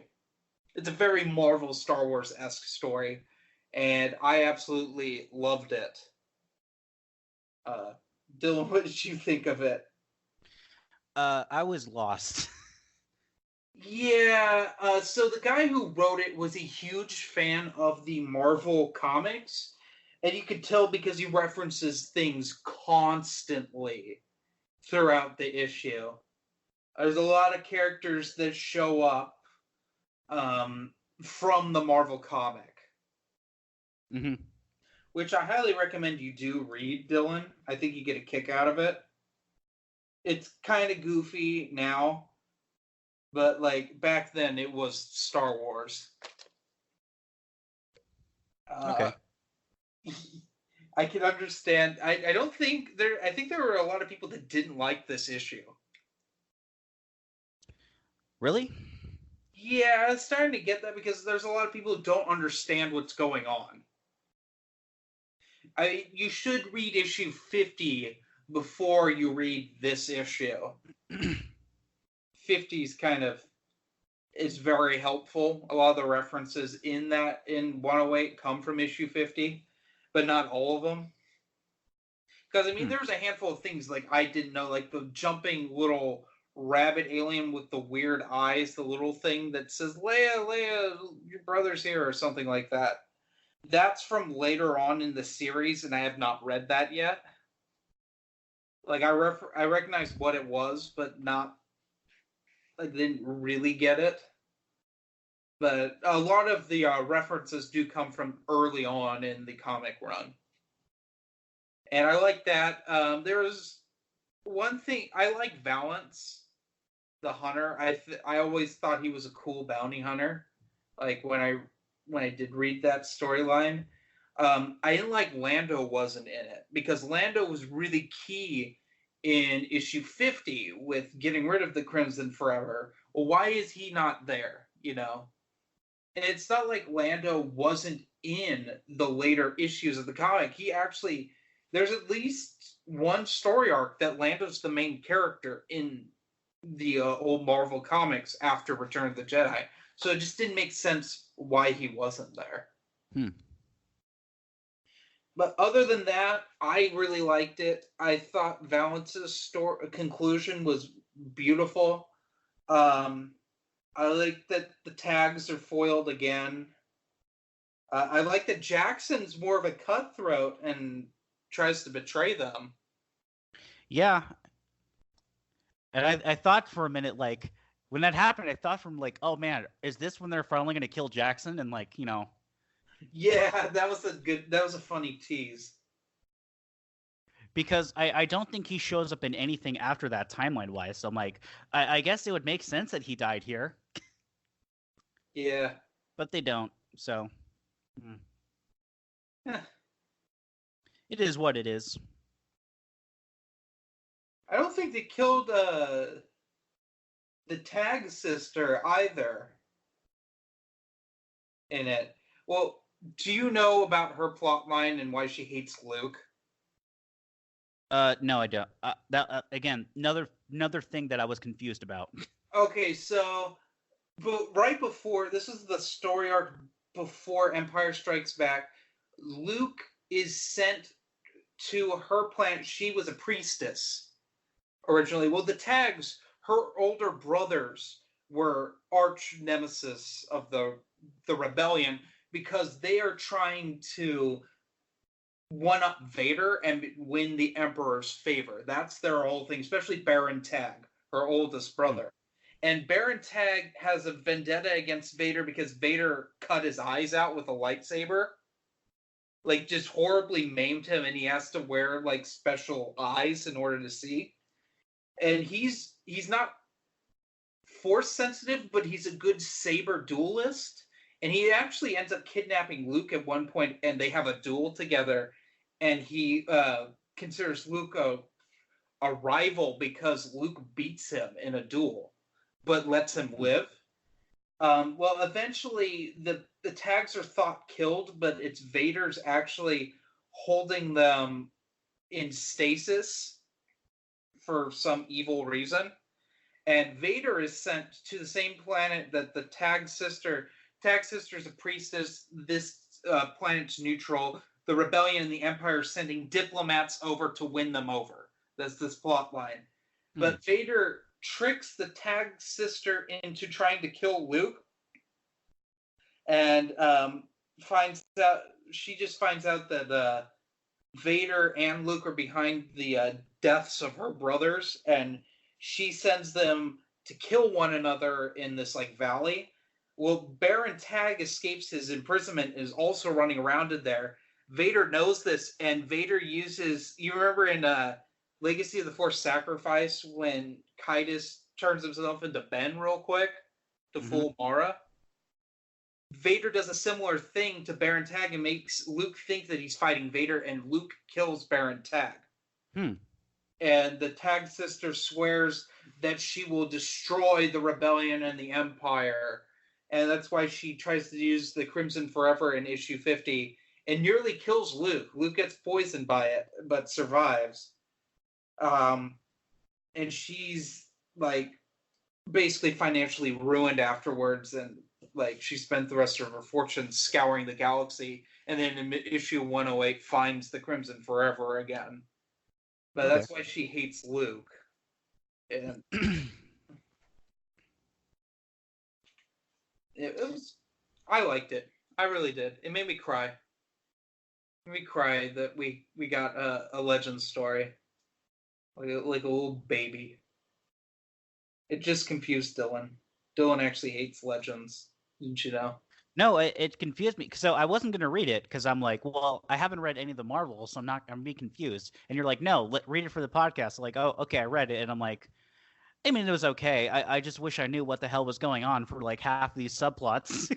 It's a very Marvel Star Wars-esque story, and I absolutely loved it. Dylan, what did you think of it? I was lost. Yeah, so the guy who wrote it was a huge fan of the Marvel comics, and you could tell because he references things constantly throughout the issue. There's a lot of characters that show up from the Marvel comic, Mm-hmm. which I highly recommend you do read, Dylan. I think you get a kick out of it. It's kind of goofy now, but like back then it was Star Wars. Okay. I can understand. I don't think there. I think there were a lot of people that didn't like this issue. Really? Yeah, it's starting to get that because there's a lot of people who don't understand what's going on. You should read issue 50 before you read this issue. 50 is kind of is very helpful. A lot of the references in 108 come from issue 50, but not all of them. Because I mean, there's a handful of things like I didn't know, like the jumping little rabbit alien with the weird eyes, the little thing that says Leia, your brother's here, or something like that. That's from later on in the series, and I have not read that yet. Like I recognize what it was, but not. I didn't really get it. But a lot of the references do come from early on in the comic run. And I like that. There's one thing I like Valance, the hunter. I always thought he was a cool bounty hunter. Like when I did read that storyline, I didn't like Lando wasn't in it because Lando was really key in issue 50 with getting rid of the Crimson Forever. Well, why is he not there? You know, and it's not like Lando wasn't in the later issues of the comic. He actually there's at least one story arc that Lando's the main character in the old Marvel comics after Return of the Jedi. So it just didn't make sense why he wasn't there. But other than that, I really liked it. I thought Valance's conclusion was beautiful. I like that the tags are foiled again. I like that Jackson's more of a cutthroat and tries to betray them. Yeah. And I thought for a minute, like, when that happened, I thought from like, oh man, is this when they're finally going to kill Jackson? And like, you know. Yeah, that was a funny tease. Because I don't think he shows up in anything after that timeline-wise. So I'm like, I guess it would make sense that he died here. Yeah. But they don't, so. It is what it is. I don't think they killed the Tag sister either in it. Well, do you know about her plotline and why she hates Luke? No, I don't. That again, another thing that I was confused about. Okay, so, but right before this is the story arc before Empire Strikes Back, Luke is sent to her planet. She was a priestess originally. Well, the Tags, her older brothers, were arch nemesis of the rebellion because they are trying to one up Vader and win the Emperor's favor. That's their whole thing, especially Baron Tag, her oldest brother. And Baron Tag has a vendetta against Vader because Vader cut his eyes out with a lightsaber. Like, just horribly maimed him, and he has to wear, like, special eyes in order to see. And he's not force sensitive, but he's a good saber duelist. And he actually ends up kidnapping Luke at one point, and they have a duel together. And he considers Luke a rival because Luke beats him in a duel, but lets him live. Well, eventually the Tags are thought killed, but it's Vader's actually holding them in stasis for some evil reason. And Vader is sent to the same planet that the Tag sister is a priestess. This planet's neutral. the rebellion and the Empire sending diplomats over to win them over. That's this plot line. But Vader tricks the Tag sister into trying to kill Luke, and she just finds out that Vader and Luke are behind the deaths of her brothers, and she sends them to kill one another in this like valley. Well, Baron Tag escapes his imprisonment and is also running around in there. Vader knows this, and Vader uses. You remember in Legacy of the Force Sacrifice when Kaitis turns himself into Ben real quick to fool Mara? Vader does a similar thing to Baron Tag and makes Luke think that he's fighting Vader, and Luke kills Baron Tag. And the Tag sister swears that she will destroy the rebellion and the Empire, and that's why she tries to use the Crimson Forever in issue 50 and nearly kills Luke. Luke gets poisoned by it, but survives. And she's like basically financially ruined afterwards, and like she spent the rest of her fortune scouring the galaxy, and then in issue 108 finds the Crimson Forever again. But that's why she hates Luke. And it was, I liked it. I really did. It made me cry. It made me cry that we got a Legends story. Like a little baby. It just confused Dylan. Dylan actually hates Legends. Didn't you know? No, it confused me. So I wasn't going to read it because I'm like, well, I haven't read any of the Marvels, so I'm going to be confused. And you're like, no, read it for the podcast. I'm like, oh, okay, I read it. And I'm like, I mean, it was okay. I just wish I knew what the hell was going on for like half these subplots.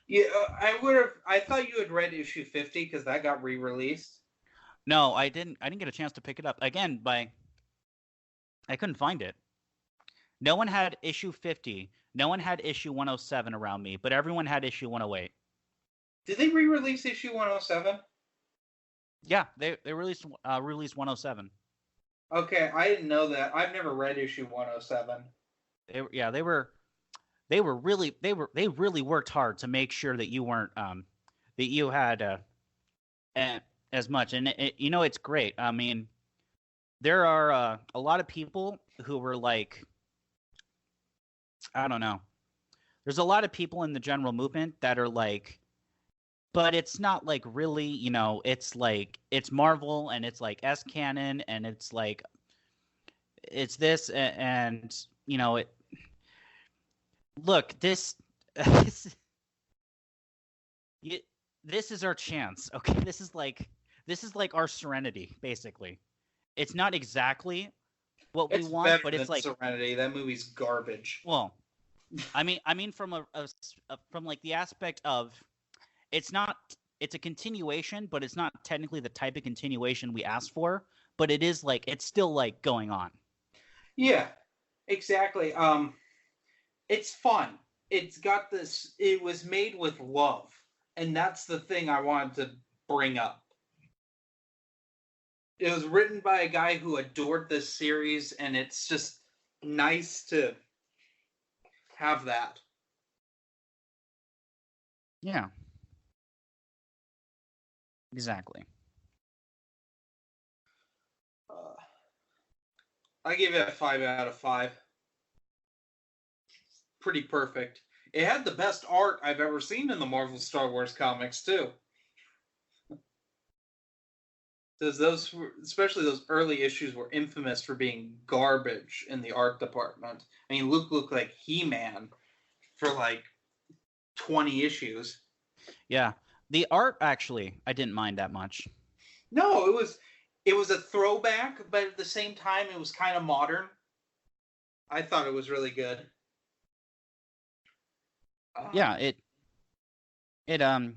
Yeah, I thought you had read issue 50 because that got re-released. No, I didn't get a chance to pick it up. Again, I couldn't find it. No one had issue 50. No one had issue 107 around me, but everyone had issue 108. Did they re-release issue 107? Yeah, they released 107. Okay, I didn't know that. I've never read issue 107. They really worked hard to make sure that you weren't that you had as much, and it's great. I mean, there are a lot of people who were like, I don't know. There's a lot of people in the general movement that are like, but it's not like really, it's like it's Marvel and it's like S canon and it's like it's this and it. Look, this this is our chance. Okay, this is like our Serenity, basically. It's not exactly what we want, but it's like Serenity. That movie's garbage. Well, I mean from from like the aspect of it's a continuation, but it's not technically the type of continuation we asked for, but it is like it's still like going on. Yeah, exactly. It's fun. It's got this. It was made with love, and that's the thing I wanted to bring up. It was written by a guy who adored this series, and it's just nice to have that. Yeah. Exactly. I give it a 5 out of 5. Pretty perfect. It had the best art I've ever seen in the Marvel Star Wars comics, too. Those, especially those early issues, were infamous for being garbage in the art department. I mean, Luke looked like He-Man for like 20 issues. Yeah. The art, actually, I didn't mind that much. No, it was a throwback, but at the same time, it was kind of modern. I thought it was really good. Yeah, it kind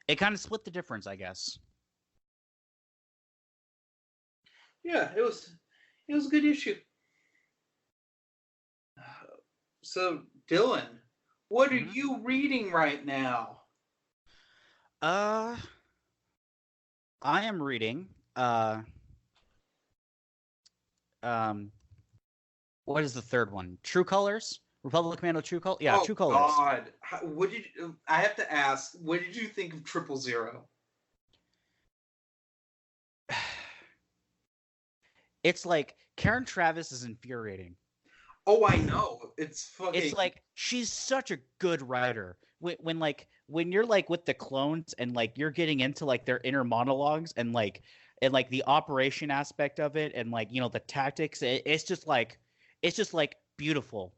of split the difference, I guess. Yeah, it was a good issue. So, Dylan, what are you reading right now? I am reading what is the third one? True Colors Republic Commando True Colors? Yeah, Oh True Colors. God, what did I have to ask? What did you think of 000? It's like Karen Traviss is infuriating. Oh, I know. It's It's fucking. like she's such a good writer. When you're like with the clones and like you're getting into like their inner monologues and like the operation aspect of it and like the tactics, it's just like beautiful.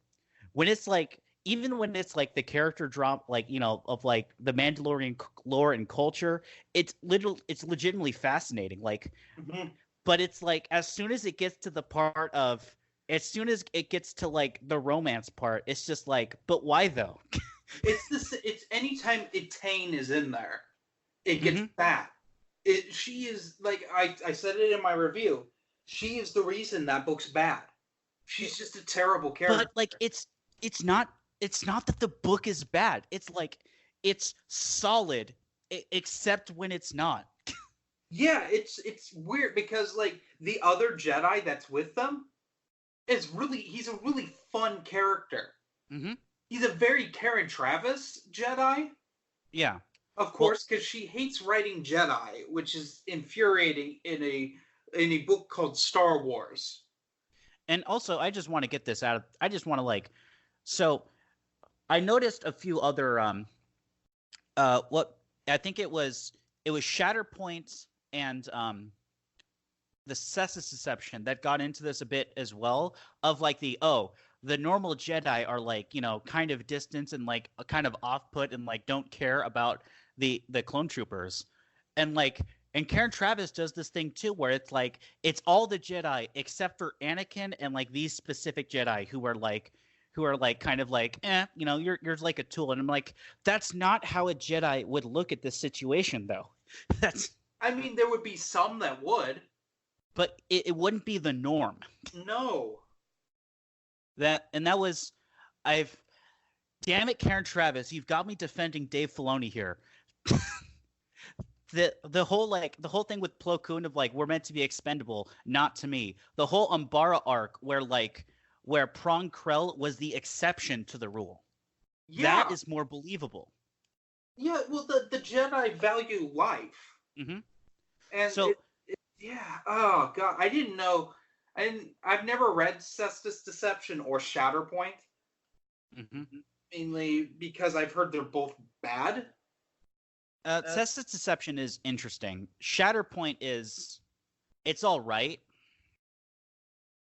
When it's like even when it's like the character drama like of like the Mandalorian lore and culture, it's legitimately fascinating. Like Mhm. but it's like as soon as it gets to the part of as soon as it gets to like the romance part, it's just like, but why though? It's this. It's anytime Etain is in there, it gets Mm-hmm. bad. She is like I said it in my review. She is the reason that book's bad. She's just a terrible But character. like it's not it's not that the book is bad. It's like it's solid except when it's not. Yeah, it's weird because like the other Jedi that's with them he's a really fun character. Mm-hmm. He's a very Karen Travis Jedi, Yeah. of Well, course, because she hates writing Jedi, which is infuriating in a book called Star Wars. and also I just want to get this out of I just want to like so I noticed a few other what I think it was Shatterpoint and the Cessus Deception that got into this a bit as well of like the normal Jedi are like kind of distant and like kind of off put and like don't care about the clone troopers and like and Karen Travis does this thing too where it's like it's all the Jedi except for Anakin and like these specific Jedi who are like kind of like you're like a tool and I'm like that's not how a Jedi would look at this situation though. That's I mean, there would be some that would. but it wouldn't be the norm. No. That was I've damn it, Karen Travis, you've got me defending Dave Filoni here. The whole thing with Plo Koon of like we're meant to be expendable, not to me. The whole Umbara arc where Prong Krell was the exception to the rule. Yeah. That is more believable. Yeah, well the Jedi value life. Mm-hmm. And So yeah, oh god, I didn't know. I've never read Cestus Deception or Shatterpoint, mm-hmm. mainly because I've heard they're both bad. Cestus Deception is interesting. Shatterpoint is it's all right.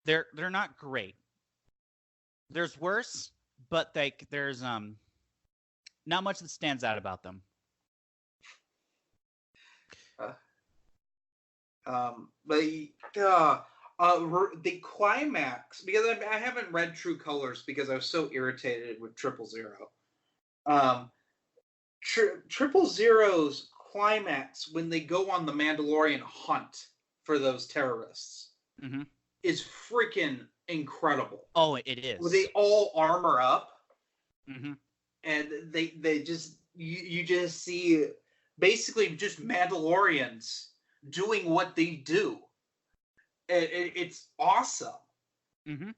They're not great. There's worse, but like there's not much that stands out about them. Uh, but the climax, because I haven't read True Colors because I was so irritated with 000. Um, 000's climax when they go on the Mandalorian hunt for those terrorists Mm-hmm. is freaking incredible. Oh, it is. They all armor up, mm-hmm. and they just you just see basically just Mandalorians doing what they do. It's awesome. Mm-hmm.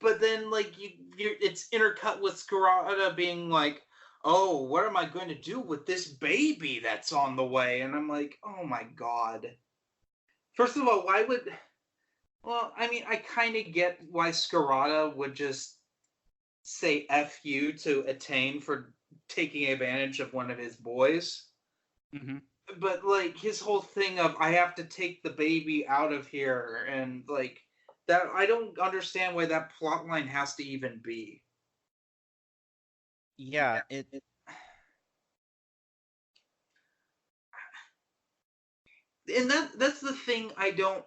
But then like it's intercut with Scarada being like, "Oh, what am I going to do with this baby that's on the way?" And I'm like, "Oh my god." First of all, why would well, I mean, I kind of get why Scarada would just say F you to Attain for taking advantage of one of his boys. Mm-hmm. But like his whole thing of I have to take the baby out of here and like that I don't understand why that plot line has to even be. Yeah, it And that's the thing I don't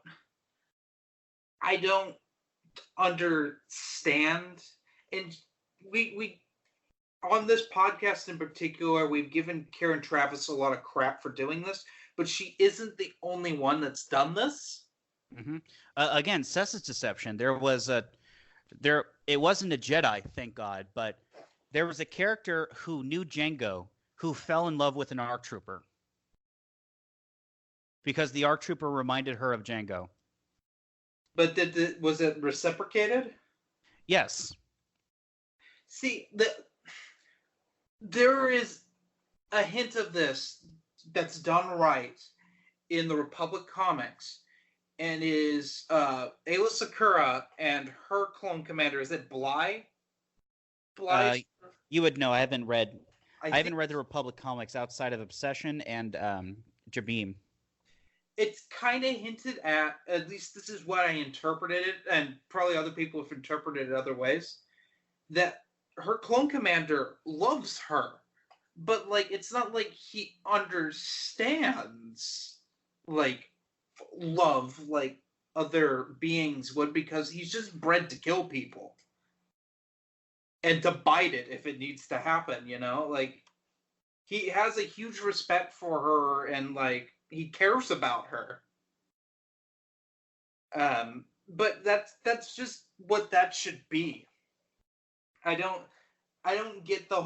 understand. And we on this podcast in particular, we've given Karen Travis a lot of crap for doing this, but she isn't the only one that's done this. mm-hmm. Again, Cessus Deception. It wasn't a Jedi, thank God, but there was a character who knew Jango who fell in love with an ARC trooper because the ARC trooper reminded her of Jango. But was it reciprocated? Yes. See, there is a hint of this that's done right in the Republic comics, and is Ayla Sakura and her clone commander. Is it Bly? Bly? You would know. I haven't read think the Republic comics outside of Obsession and Jabeam. it's kind of hinted at least this is what I interpreted it, and probably other people have interpreted it other ways, that her clone commander loves her, but like it's not like he understands like love like other beings would, because he's just bred to kill people and to bite it if it needs to happen, like he has a huge respect for her, and like he cares about her. But that's just what that should be. I don't get the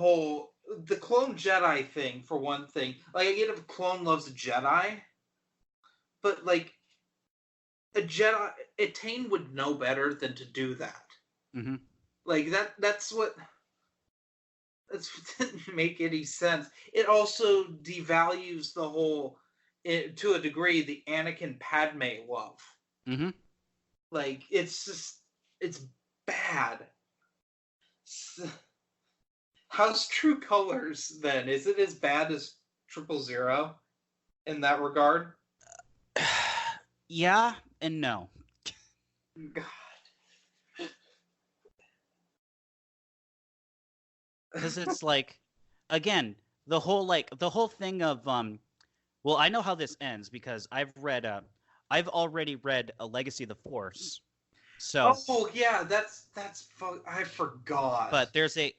clone Jedi thing, for one thing. Like, I get if a clone loves a Jedi, but like a Jedi, Etain would know better than to do that. Mm-hmm. Like that's what didn't make any sense. It also devalues the whole, to a degree, the Anakin Padme love. Mm-hmm. Like, it's bad. How's True Colors then? Is it as bad as 000 in that regard? Yeah and no. God. Because it's like, again, the whole thing of well, I know how this ends because I've already read A Legacy of the Force. So yeah, that's I forgot. But there's a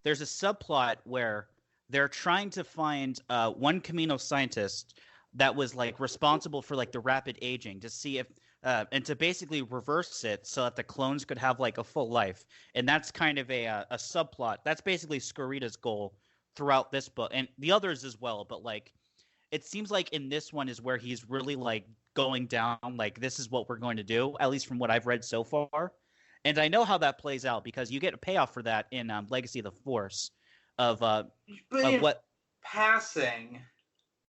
subplot where they're trying to find one Kamino scientist that was like responsible for like the rapid aging, to see if and to basically reverse it so that the clones could have like a full life. And that's kind of a subplot. That's basically Scorita's goal throughout this book, and the others as well. But like, it seems like in this one is where he's really like going down, like, this is what we're going to do, at least from what I've read so far. And I know how that plays out because you get a payoff for that in Legacy of the Force of what passing.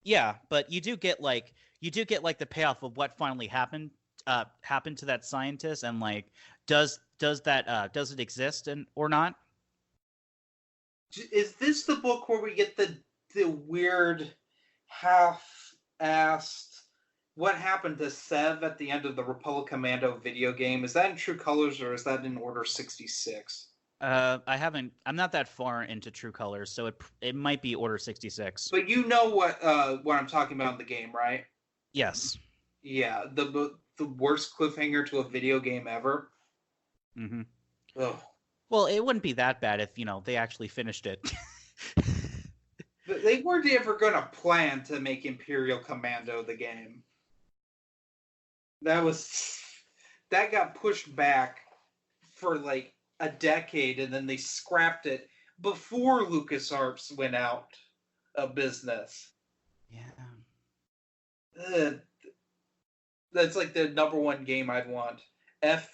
Yeah, but you do get like the payoff of what finally happened to that scientist, and like does it exist or not? Is this the book where we get the weird half-assed what happened to Sev at the end of the Republic Commando video game? Is that in True Colors or is that in Order 66? I'm not that far into True Colors, so it might be Order 66. But you know what I'm talking about in the game, right? Yes. Yeah, the worst cliffhanger to a video game ever. Mm-hmm. Ugh. Well, it wouldn't be that bad if, they actually finished it. They weren't ever going to plan to make Imperial Commando the game. That got pushed back for like a decade, and then they scrapped it before LucasArts went out of business. Yeah. That's like the number one game I'd want.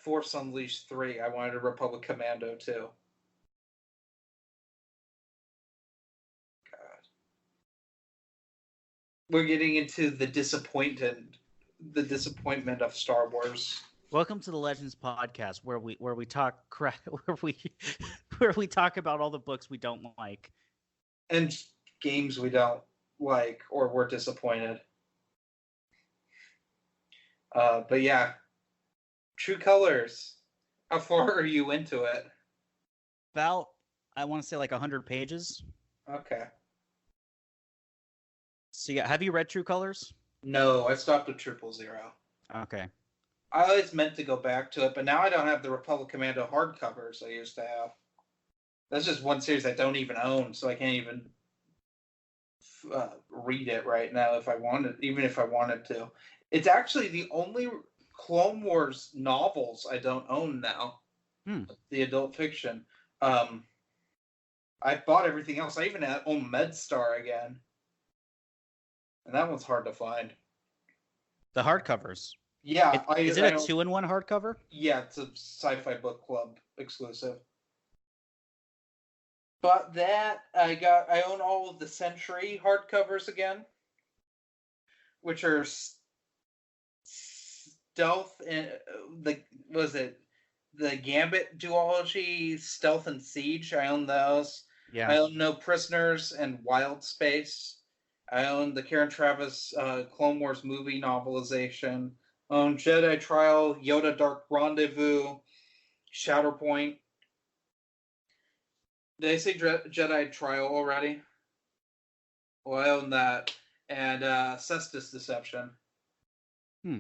Force Unleashed 3. I wanted a Republic Commando too. God. We're getting into the disappointment of Star Wars. Welcome to the Legends podcast, where we talk crap, where we talk about all the books we don't like and games we don't like or we're disappointed. But yeah, True Colors. How far are you into it? About, I want to say, like 100 pages. Okay. So yeah, have you read True Colors? No, I stopped at 000. Okay. I always meant to go back to it, but now I don't have the Republic Commando hardcovers I used to have. That's just one series I don't even own, so I can't even read it right now even if I wanted to. It's actually the only Clone Wars novels I don't own now. The adult fiction. I bought everything else. I even own MedStar again. And that one's hard to find. The hardcovers. Yeah. Is it a 2-in-1 hardcover? Yeah, it's a Sci-Fi Book Club exclusive. But that I own all of the Century hardcovers again, which are Stealth and the was it the Gambit duology, Stealth and Siege. I own those. Yeah. I own No Prisoners and Wild Space. I own the Karen Travis Clone Wars movie novelization. I own Jedi Trial, Yoda Dark Rendezvous, Shatterpoint. Did I say Jedi Trial already? Well, I own that. And Cestus Deception. Hmm.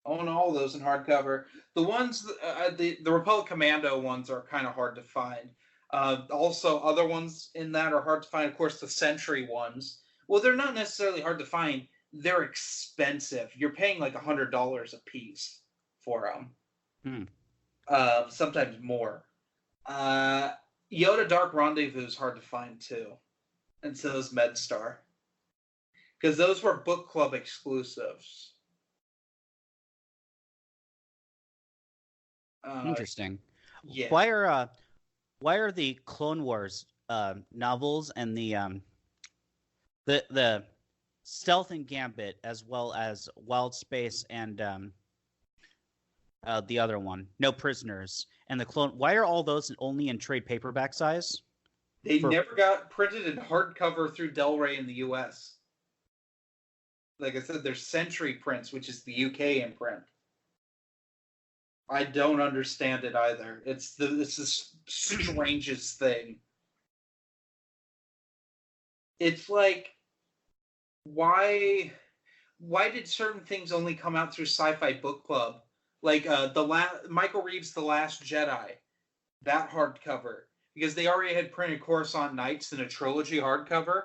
I own all those in hardcover. The ones, the Republic Commando ones are kind of hard to find. Also, other ones in that are hard to find. Of course, the Century ones. Well, they're not necessarily hard to find. They're expensive. You're paying like $100 a piece for them. Sometimes more. Yoda Dark Rendezvous is hard to find too, and so is MedStar, because those were book club exclusives. Interesting. Yeah. Why are the Clone Wars novels and the Stealth and Gambit, as well as Wild Space and the other one, No Prisoners, and the Clone, why are all those only in trade paperback size? They never got printed in hardcover through Del Rey in the U.S. Like I said, there's Century prints, which is the UK imprint. I don't understand it either. It's the strangest thing. It's like, why did certain things only come out through Sci-Fi Book Club? Like Michael Reeves' The Last Jedi, that hardcover, because they already had printed Coruscant Nights in a trilogy hardcover.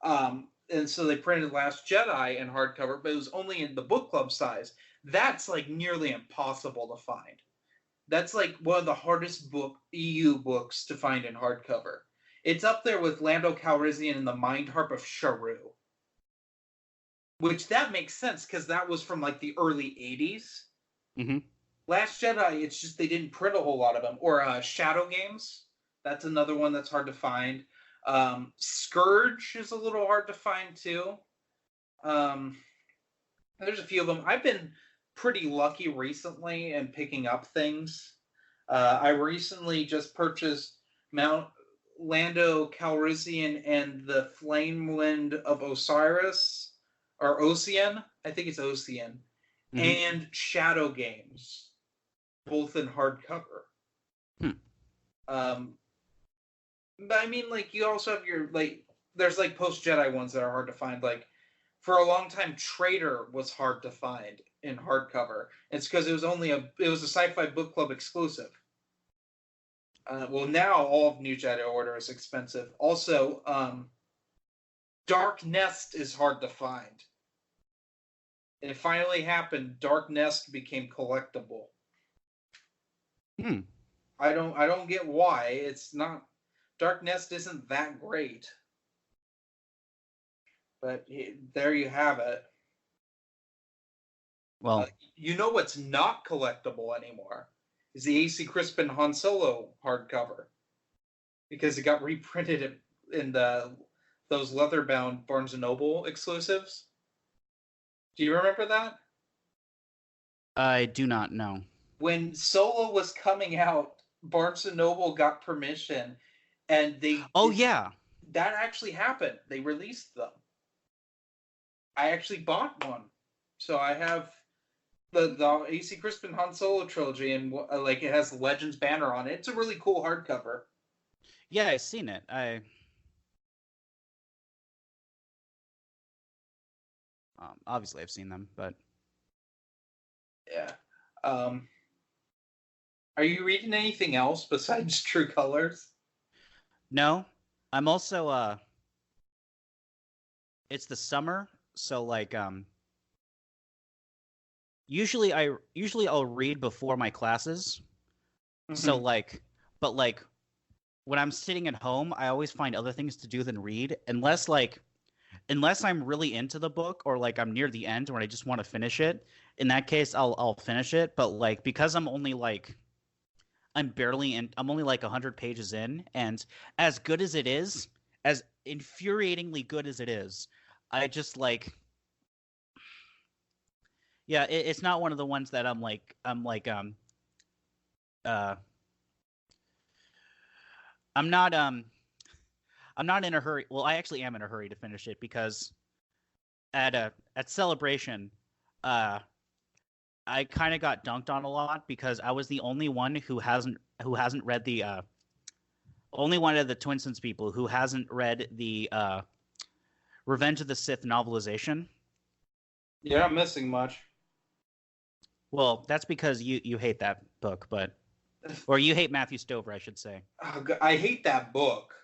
And so they printed Last Jedi in hardcover, but it was only in the book club size. That's like nearly impossible to find. That's like one of the hardest EU books to find in hardcover. It's up there with Lando Calrissian and the Mind Harp of Sharu. Which that makes sense because that was from like the early 80s. Mm-hmm. Last Jedi, it's just they didn't print a whole lot of them. Or Shadow Games, that's another one that's hard to find. Scourge is a little hard to find too. There's a few of them. I've been pretty lucky recently in picking up things. I recently just purchased Mount Lando Calrissian and the Flamewind of Osiris, or Ocean. I think it's Ocean. Mm-hmm. And Shadow Games, both in hardcover. But I mean, like, you also have your, like, there's like post Jedi ones that are hard to find. Like, for a long time, Traitor was hard to find in hardcover. It's because it was a Sci-Fi Book Club exclusive. Well, now all of New Jedi Order is expensive. Also, Dark Nest is hard to find. It finally happened. Dark Nest became collectible. I don't get why. It's not. Dark Nest isn't that great. But there you have it. Well, you know what's not collectible anymore is the AC Crispin Han Solo hardcover, because it got reprinted in those leather-bound Barnes & Noble exclusives. Do you remember that? I do not know. When Solo was coming out, Barnes & Noble got permission, and they... Oh, yeah. That actually happened. They released them. I actually bought one. So I have the AC Crispin Han Solo trilogy, and like it has the Legends banner on it. It's a really cool hardcover. Yeah, I've seen it. Obviously I've seen them, but yeah. Are you reading anything else besides True Colors? No. I'm also it's the summer, so like usually I'll read before my classes. Mm-hmm. So like, but like when I'm sitting at home, I always find other things to do than read, unless I'm really into the book, or like I'm near the end where I just want to finish it. In that case, I'll finish it. But like, because I'm only like I'm barely in. I'm only like 100 pages in, and as good as it is, as infuriatingly good as it is, I just like, yeah, it's not one of the ones that uh, I'm not I'm not in a hurry. Well, I actually am in a hurry to finish it because at Celebration, uh, I kind of got dunked on a lot because I was the only one who hasn't read the only one of the Twin Sons people who hasn't read the Revenge of the Sith novelization. You're not missing much. Well, that's because you hate that book, or you hate Matthew Stover, I should say. I hate that book.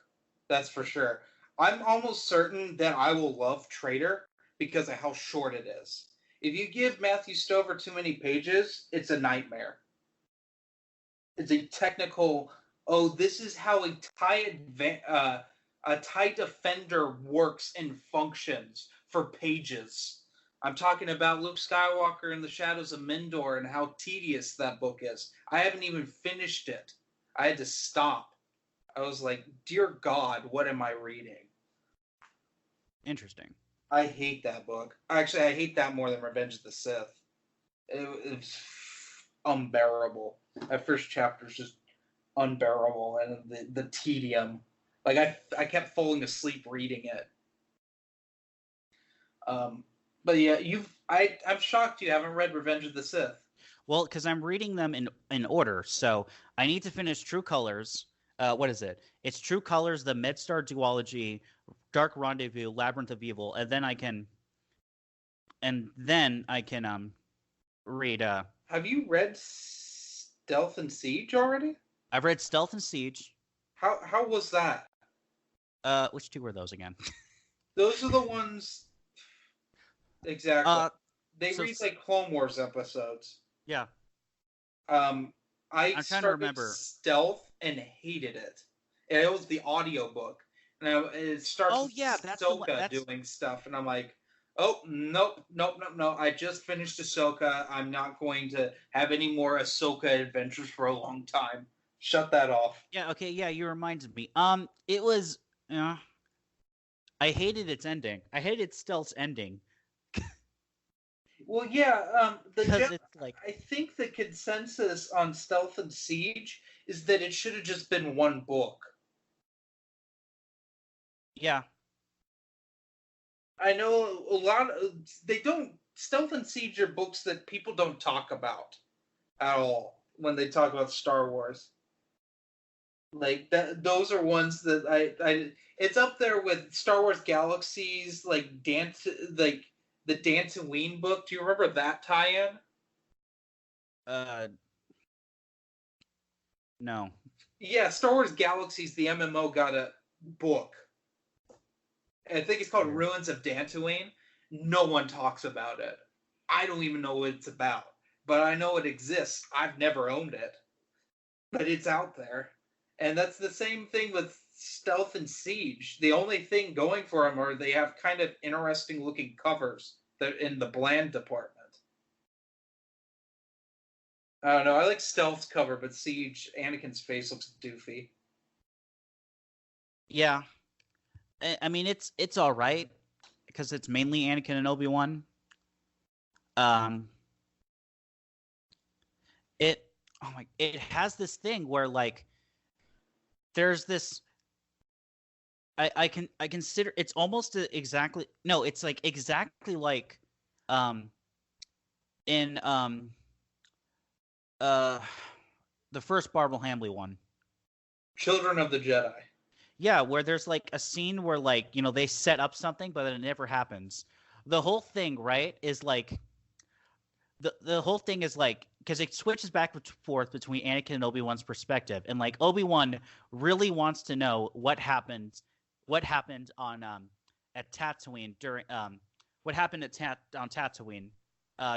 That's for sure. I'm almost certain that I will love Traitor because of how short it is. If you give Matthew Stover too many pages, it's a nightmare. It's a technical. Oh, this is how a TIE Defender works and functions for pages. I'm talking about Luke Skywalker and the Shadows of Mindor and how tedious that book is. I haven't even finished it. I had to stop. I was like, dear God, what am I reading? Interesting. I hate that book. Actually, I hate that more than Revenge of the Sith. It's unbearable. That first chapter is just unbearable, and the tedium. Like I kept falling asleep reading it. But yeah, I'm shocked you haven't read Revenge of the Sith. Well, because I'm reading them in order, so I need to finish True Colors. What is it? It's True Colors, the MedStar duology, Dark Rendezvous, Labyrinth of Evil, and then I can read. Have you read Stealth and Siege already? I've read Stealth and Siege. How was that? Which two were those again? Those are the ones. Exactly. They so, read like Clone Wars episodes. Yeah. I'm trying to remember. Stealth and hated it. And it was the audiobook. And it starts with Ahsoka doing stuff. And I'm like, oh, nope. I just finished Ahsoka. I'm not going to have any more Ahsoka adventures for a long time. Shut that off. Yeah, okay, yeah, you reminded me. It was, I hated its ending. I hated Stealth's ending. Well, yeah, it's like, I think the consensus on Stealth and Siege is that it should have just been one book. Yeah. I know Stealth and Siege are books that people don't talk about at all when they talk about Star Wars. Like those are ones that it's up there with Star Wars Galaxies, like the Dantooine book. Do you remember that tie-in? No. Yeah, Star Wars Galaxies, the MMO got a book. I think it's called Ruins of Dantooine. No one talks about it. I don't even know what it's about, but I know it exists. I've never owned it, but it's out there. And that's the same thing with Stealth and Siege. The only thing going for them are they have kind of interesting looking covers in the bland department. I don't know. I like Stealth's cover, but Siege, Anakin's face looks doofy. Yeah. I mean, it's all right because it's mainly Anakin and Obi-Wan. It has this thing where like there's this. I consider it's almost exactly no, it's like exactly like in the first Barbara Hamley one. Children of the Jedi. Yeah, where there's like a scene where like, they set up something but it never happens. The whole thing, right, is like the whole thing is like because it switches back and forth between Anakin and Obi-Wan's perspective, and like Obi-Wan really wants to know what happened on at Tatooine during what happened on Tatooine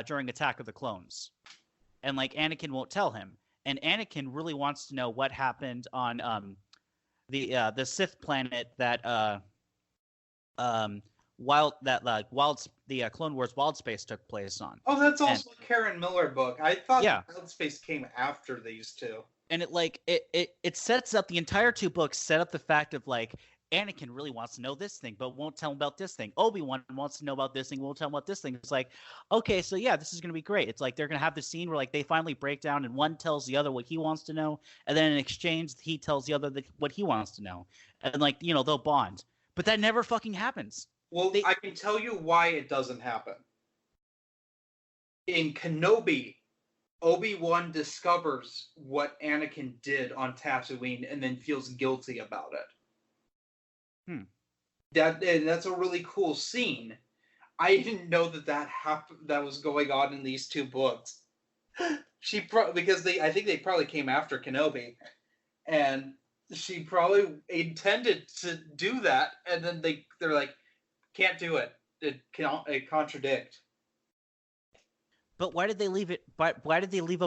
during Attack of the Clones, and like Anakin won't tell him, and Anakin really wants to know what happened on the Sith planet that the Clone Wars Wild Space took place on. Oh, that's also a Karen Miller book. I thought Wild Space came after these two. And it sets up the entire two books, set up the fact of like Anakin really wants to know this thing, but won't tell him about this thing. Obi-Wan wants to know about this thing, won't tell him about this thing. It's like, okay, so yeah, this is gonna be great. It's like they're gonna have the scene where like they finally break down and one tells the other what he wants to know, and then in exchange he tells the other what he wants to know, and like they'll bond. But that never fucking happens. Well, I can tell you why it doesn't happen. In Kenobi, Obi-Wan discovers what Anakin did on Tatooine and then feels guilty about it. That's a really cool scene. I didn't know that was going on in these two books. Because I think they probably came after Kenobi, and she probably intended to do that, and then they're like, can't do it. It contradict. But why did they leave it? Why did they leave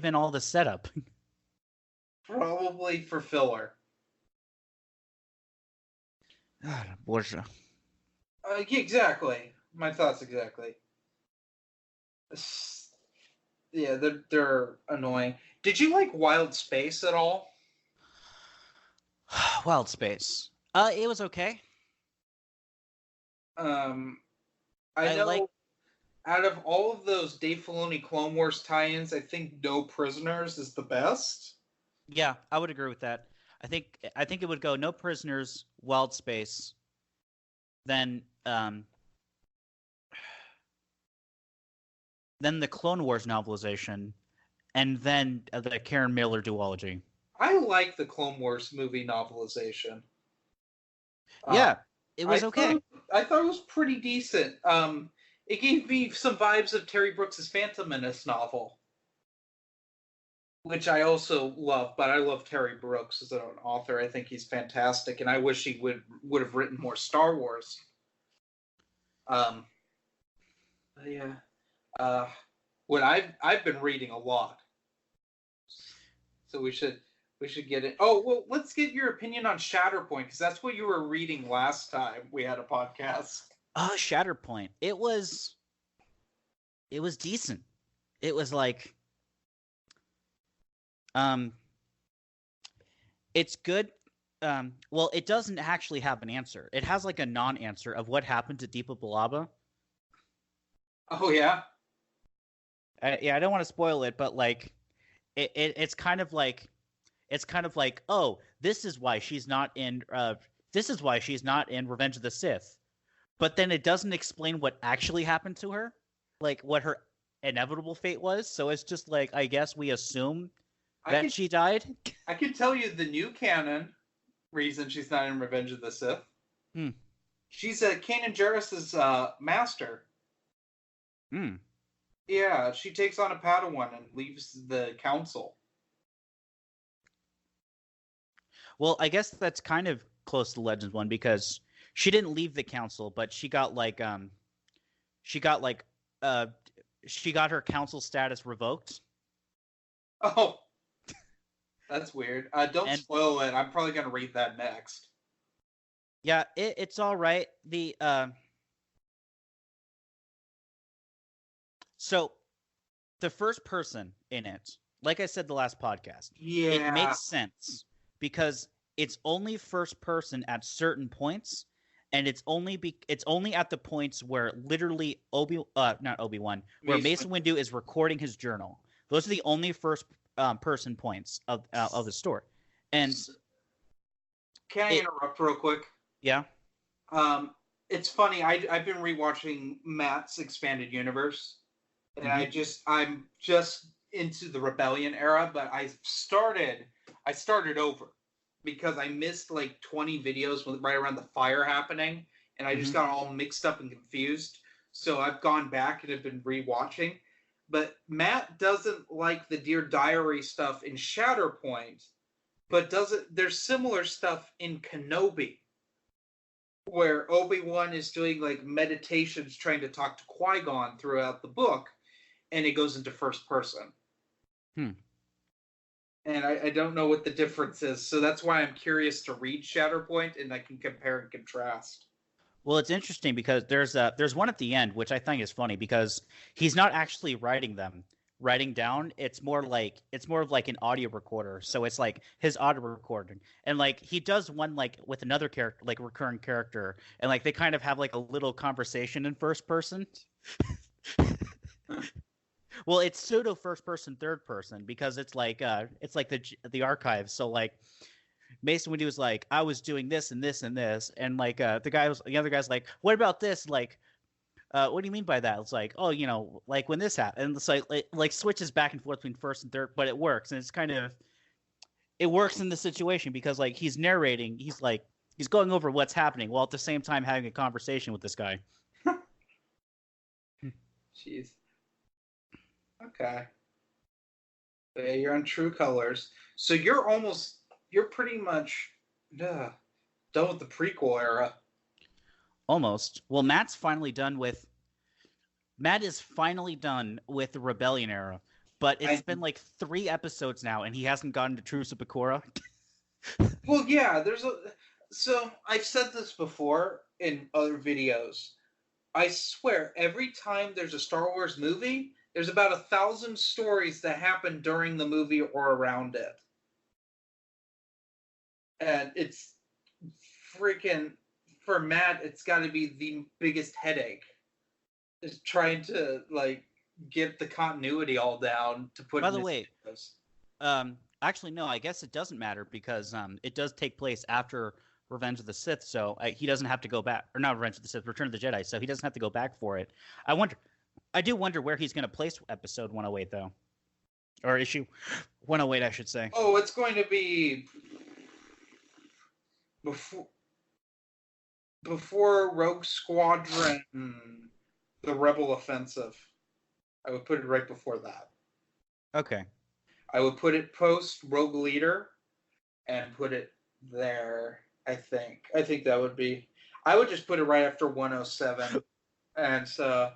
in all the setup? Probably for filler. Borgia. Yeah, exactly. My thoughts exactly. Yeah, they're annoying. Did you like Wild Space at all? Wild Space. It was okay. I know. Out of all of those Dave Filoni Clone Wars tie-ins, I think No Prisoners is the best. Yeah, I would agree with that. I think it would go No Prisoners, Wild Space, then the Clone Wars novelization, and then the Karen Miller duology. I like the Clone Wars movie novelization. Yeah, it was okay. I thought it was pretty decent. It gave me some vibes of Terry Brooks' Phantom Menace novel, which I also love, but I love Terry Brooks as an author. I think he's fantastic, and I wish he would have written more Star Wars. Yeah. What I've been reading a lot, so we should get it. Oh well, let's get your opinion on Shatterpoint, because that's what you were reading last time we had a podcast. Shatterpoint. It was decent. It was like, it's good. Well, it doesn't actually have an answer. It has like a non-answer of what happened to Deepa Billaba. Oh yeah. Yeah, I don't want to spoil it, but like, it's kind of like, oh, this is why she's not in Revenge of the Sith. But then it doesn't explain what actually happened to her, like what her inevitable fate was. So it's just like, I guess we assume that she died. I can tell you the new canon reason she's not in Revenge of the Sith. She's Kanan Jarrus's master. Yeah, she takes on a Padawan and leaves the council. Well, I guess that's kind of close to Legends one, because she didn't leave the council, but she got her council status revoked. Oh, that's weird. Don't spoil it. I'm probably gonna read that next. Yeah, it's all right. So the first person in it, like I said the last podcast, it makes sense because it's only first person at certain points. And it's only at the points where literally Mace Windu is recording his journal. Those are the only first person points of the story. And can I interrupt real quick? Yeah. It's funny. I've been rewatching Matt's Expanded Universe, and I'm just into the Rebellion era, but I started over, because I missed like 20 videos right around the fire happening, and I just got all mixed up and confused. So I've gone back and have been rewatching. But Matt doesn't like the Dear Diary stuff in Shatterpoint, but there's similar stuff in Kenobi, where Obi-Wan is doing like meditations trying to talk to Qui-Gon throughout the book, and it goes into first person. And I don't know what the difference is, so that's why I'm curious to read Shatterpoint, and I can compare and contrast. Well, it's interesting because there's one at the end, which I think is funny, because he's not actually writing them writing down. It's more of like an audio recorder. So it's like his audio recording, and like he does one like with another character, like recurring character, and like they kind of have like a little conversation in first person. Well, it's pseudo first person, third person because it's like the archives. So like Mason Windu was like, I was doing this and this and this, and like the other guy's like, what about this? Like, what do you mean by that? It's like, oh, like when this happened, and it's like switches back and forth between first and third, but it works, and it works in the situation because like he's narrating, he's going over what's happening while at the same time having a conversation with this guy. Jeez. Okay. Yeah, you're on True Colors. So you're pretty much done with the prequel era. Almost. Well, Matt is finally done with the Rebellion era, but it's been like 3 episodes now, and he hasn't gotten to Truce of Bakura. Well, yeah, so I've said this before in other videos. I swear, every time there's a Star Wars movie, there's about 1,000 stories that happen during the movie or around it. And it's freaking, for Matt, it's got to be the biggest headache. Is trying to, like, get the continuity all down to put. By the way, actually, no, I guess it doesn't matter because it does take place after Revenge of the Sith, so he doesn't have to go back, or not Revenge of the Sith, Return of the Jedi, so he doesn't have to go back for it. I do wonder where he's going to place episode 108, though. Or issue 108, I should say. Oh, it's going to be before Rogue Squadron, the Rebel Offensive. I would put it right before that. Okay. I would put it post Rogue Leader and put it there, I think. I think that would be... I would just put it right after 107. And so...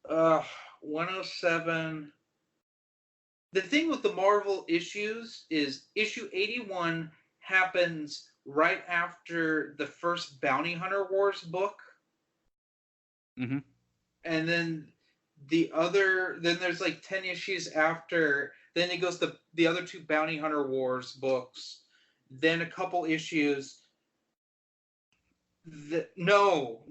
107... The thing with the Marvel issues is issue 81 happens right after the first Bounty Hunter Wars book. Mm-hmm. And then there's like 10 issues after, then it goes to the other 2 Bounty Hunter Wars books, then a couple issues. No.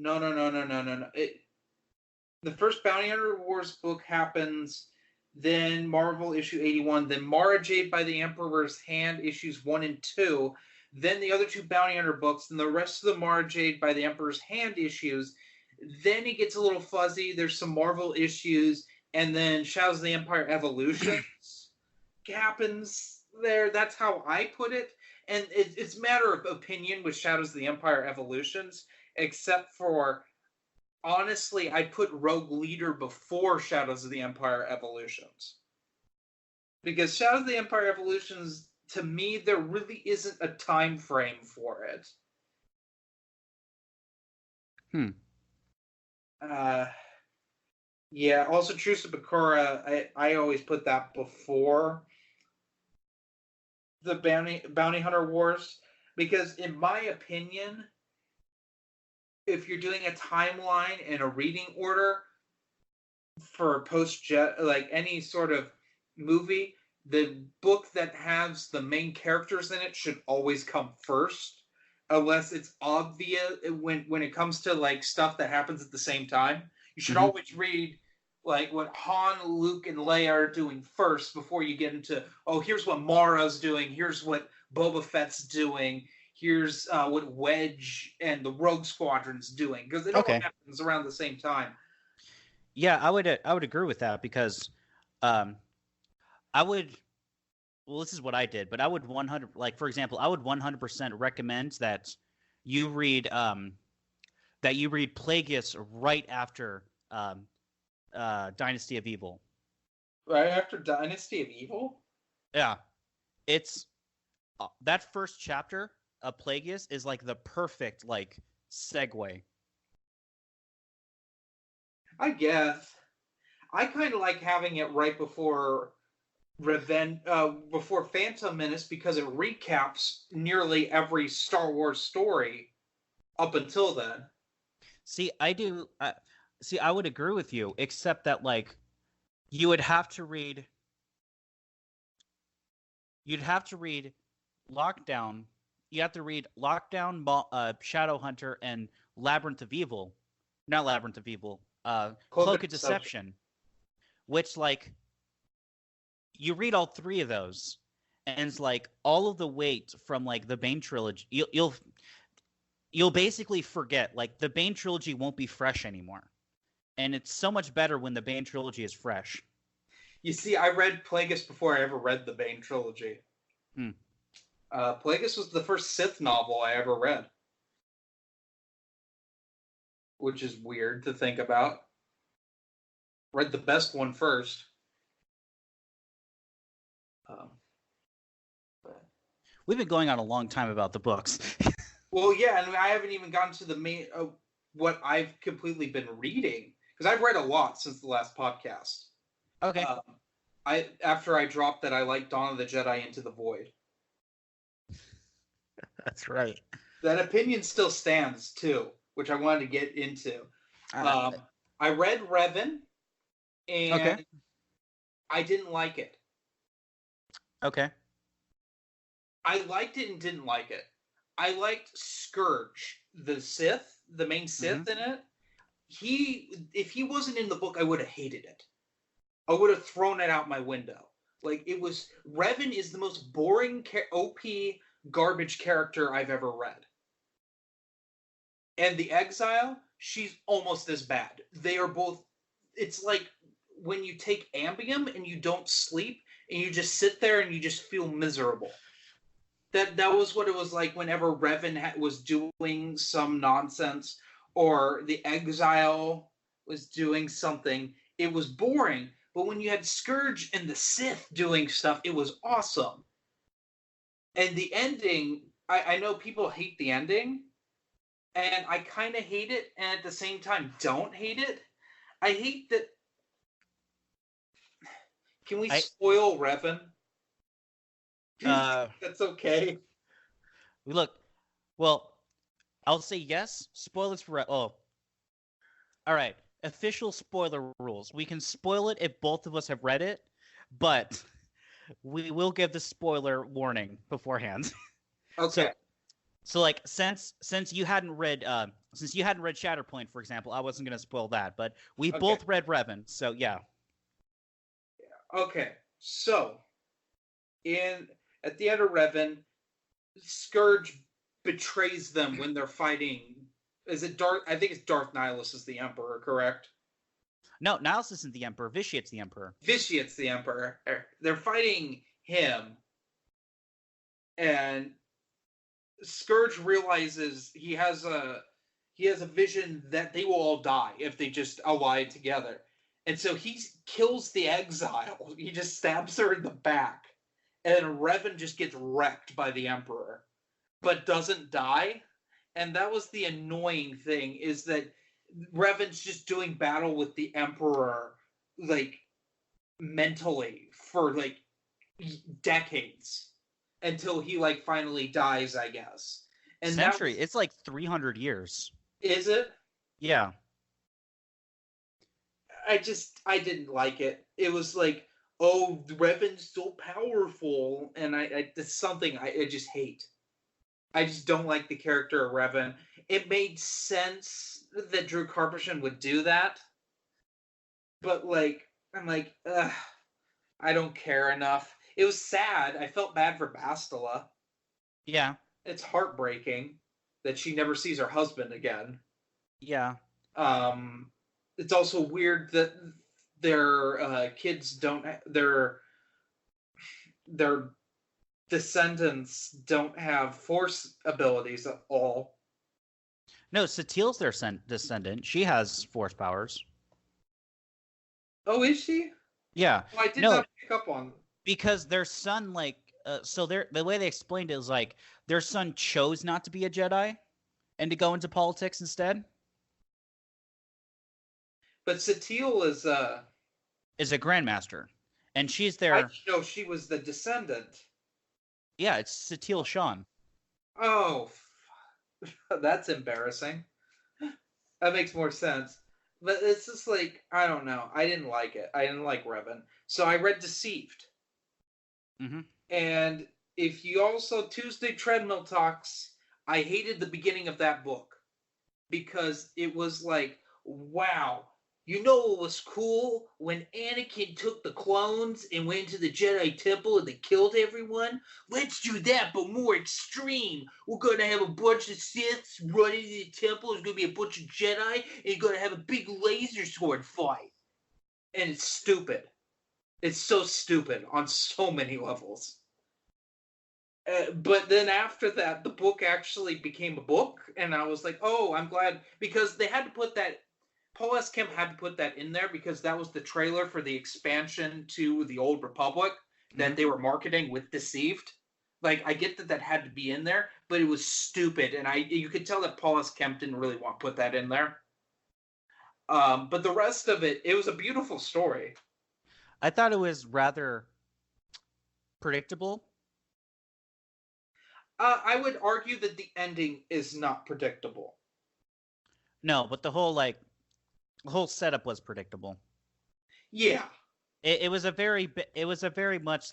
The first Bounty Hunter Wars book happens, then Marvel issue 81, then Mara Jade by the Emperor's Hand issues 1 and 2, then the other 2 Bounty Hunter books, and the rest of the Mara Jade by the Emperor's Hand issues. Then it gets a little fuzzy. There's some Marvel issues, and then Shadows of the Empire Evolutions happens there. That's how I put it. And it's a matter of opinion with Shadows of the Empire Evolutions, except for, honestly, I put Rogue Leader before Shadows of the Empire Evolutions. Because Shadows of the Empire Evolutions, to me, there really isn't a time frame for it. Yeah, also Truce of Bakura, I always put that before the Bounty Hunter Wars, because in my opinion, if you're doing a timeline and a reading order for like any sort of movie, the book that has the main characters in it should always come first, unless it's obvious when it comes to like stuff that happens at the same time. You should always read like what Han, Luke, and Leia are doing first before you get into, oh, here's what Mara's doing, here's what Boba Fett's doing, here's what Wedge and the Rogue Squadron's doing, because it all happens around the same time. Yeah, I would agree with that because well, this is what I did, but I would 100, like, for example, I would 100% recommend that you read Plagueis right after Dynasty of Evil. Right after Dynasty of Evil? Yeah. It's that first chapter of Plagueis is like the perfect like segue. I guess. I kind of like having it right before before Phantom Menace, because it recaps nearly every Star Wars story up until then. See, I would agree with you, except that like you would have to read you'd have to read Lockdown. You have to read Lockdown, Shadowhunter, and Labyrinth of Evil. Not Labyrinth of Evil. Cloak of Deception. Which, like, you read all three of those, and it's like all of the weight from like the Bane trilogy. You'll basically forget. Like the Bane trilogy won't be fresh anymore, and it's so much better when the Bane trilogy is fresh. You see, I read Plagueis before I ever read the Bane trilogy. Plagueis was the first Sith novel I ever read, which is weird to think about. Read the best one first. We've been going on a long time about the books. Well, yeah, and I haven't even gotten to the main what I've completely been reading, because I've read a lot since the last podcast. Okay. After I dropped that, I like Dawn of the Jedi Into the Void. That's right. That opinion still stands too, which I wanted to get into. I read Revan, and I didn't like it. Okay. I liked it and didn't like it. I liked Scourge, the Sith, the main Sith in it. If he wasn't in the book, I would have hated it. I would have thrown it out my window. Like, it was... Revan is the most boring, OP, garbage character I've ever read. And the Exile, she's almost as bad. They are both... It's like when you take Ambien and you don't sleep, and you just sit there and you just feel miserable. That was what it was like whenever Revan was doing some nonsense, or the Exile was doing something. It was boring. But when you had Scourge and the Sith doing stuff, it was awesome. And the ending, I know people hate the ending, and I kind of hate it, and at the same time don't hate it. I hate that... Can we spoil Revan? That's okay. Look, well, I'll say yes. Spoilers for... Oh. All right. Official spoiler rules. We can spoil it if both of us have read it, but we will give the spoiler warning beforehand. Okay. So like since you hadn't read Shatterpoint, for example, I wasn't gonna spoil that, but we both read Revan, so yeah. Okay. So at the end of Revan, Scourge betrays them when they're fighting. Is it Darth? I think it's Darth Nihilus is the Emperor, correct? No, Nihilus isn't the Emperor. Vitiate's the Emperor. Vitiate's the Emperor. They're fighting him, and Scourge realizes he has a vision that they will all die if they just ally together, and so he kills the Exile. He just stabs her in the back, and Revan just gets wrecked by the Emperor, but doesn't die. And that was the annoying thing, is that Revan's just doing battle with the Emperor, like, mentally for, like, decades. Until he, like, finally dies, I guess. And Century. It's like 300 years. Is it? Yeah. I didn't like it. It was like, oh, Revan's so powerful. And it's something I just hate. I just don't like the character of Revan. It made sense that Drew Karpyshyn would do that. But, like, I'm like, ugh, I don't care enough. It was sad. I felt bad for Bastila. Yeah. It's heartbreaking that she never sees her husband again. Yeah. It's also weird that their kids don't... Their descendants don't have force abilities at all. No, Satil's their descendant. She has force powers. Oh, is she? Yeah. Well, I did not pick up on... Because their son, like... so the way they explained it is, like, their son chose not to be a Jedi and to go into politics instead. But Satil is a Grandmaster. And she's their... I didn't know she was the descendant. Yeah, it's Satil Shan. Oh, that's embarrassing. That makes more sense. But it's just like, I don't know. I didn't like it. I didn't like Revan. So I read Deceived. Mm-hmm. And if you also Tuesday Treadmill Talks, I hated the beginning of that book because it was like, wow, you know what was cool? When Anakin took the clones and went to the Jedi Temple and they killed everyone? Let's do that, but more extreme. We're going to have a bunch of Siths running to the temple. There's going to be a bunch of Jedi, and you're going to have a big laser sword fight. And it's stupid. It's so stupid on so many levels. But then after that, the book actually became a book, and I was like, oh, I'm glad, because they had to put that. Paul S. Kemp had to put that in there because that was the trailer for the expansion to the Old Republic that they were marketing with Deceived. Like, I get that had to be in there, but it was stupid, and you could tell that Paul S. Kemp didn't really want to put that in there. But the rest of it was a beautiful story. I thought it was rather predictable. I would argue that the ending is not predictable. No, but the whole setup was predictable. Yeah. It was very much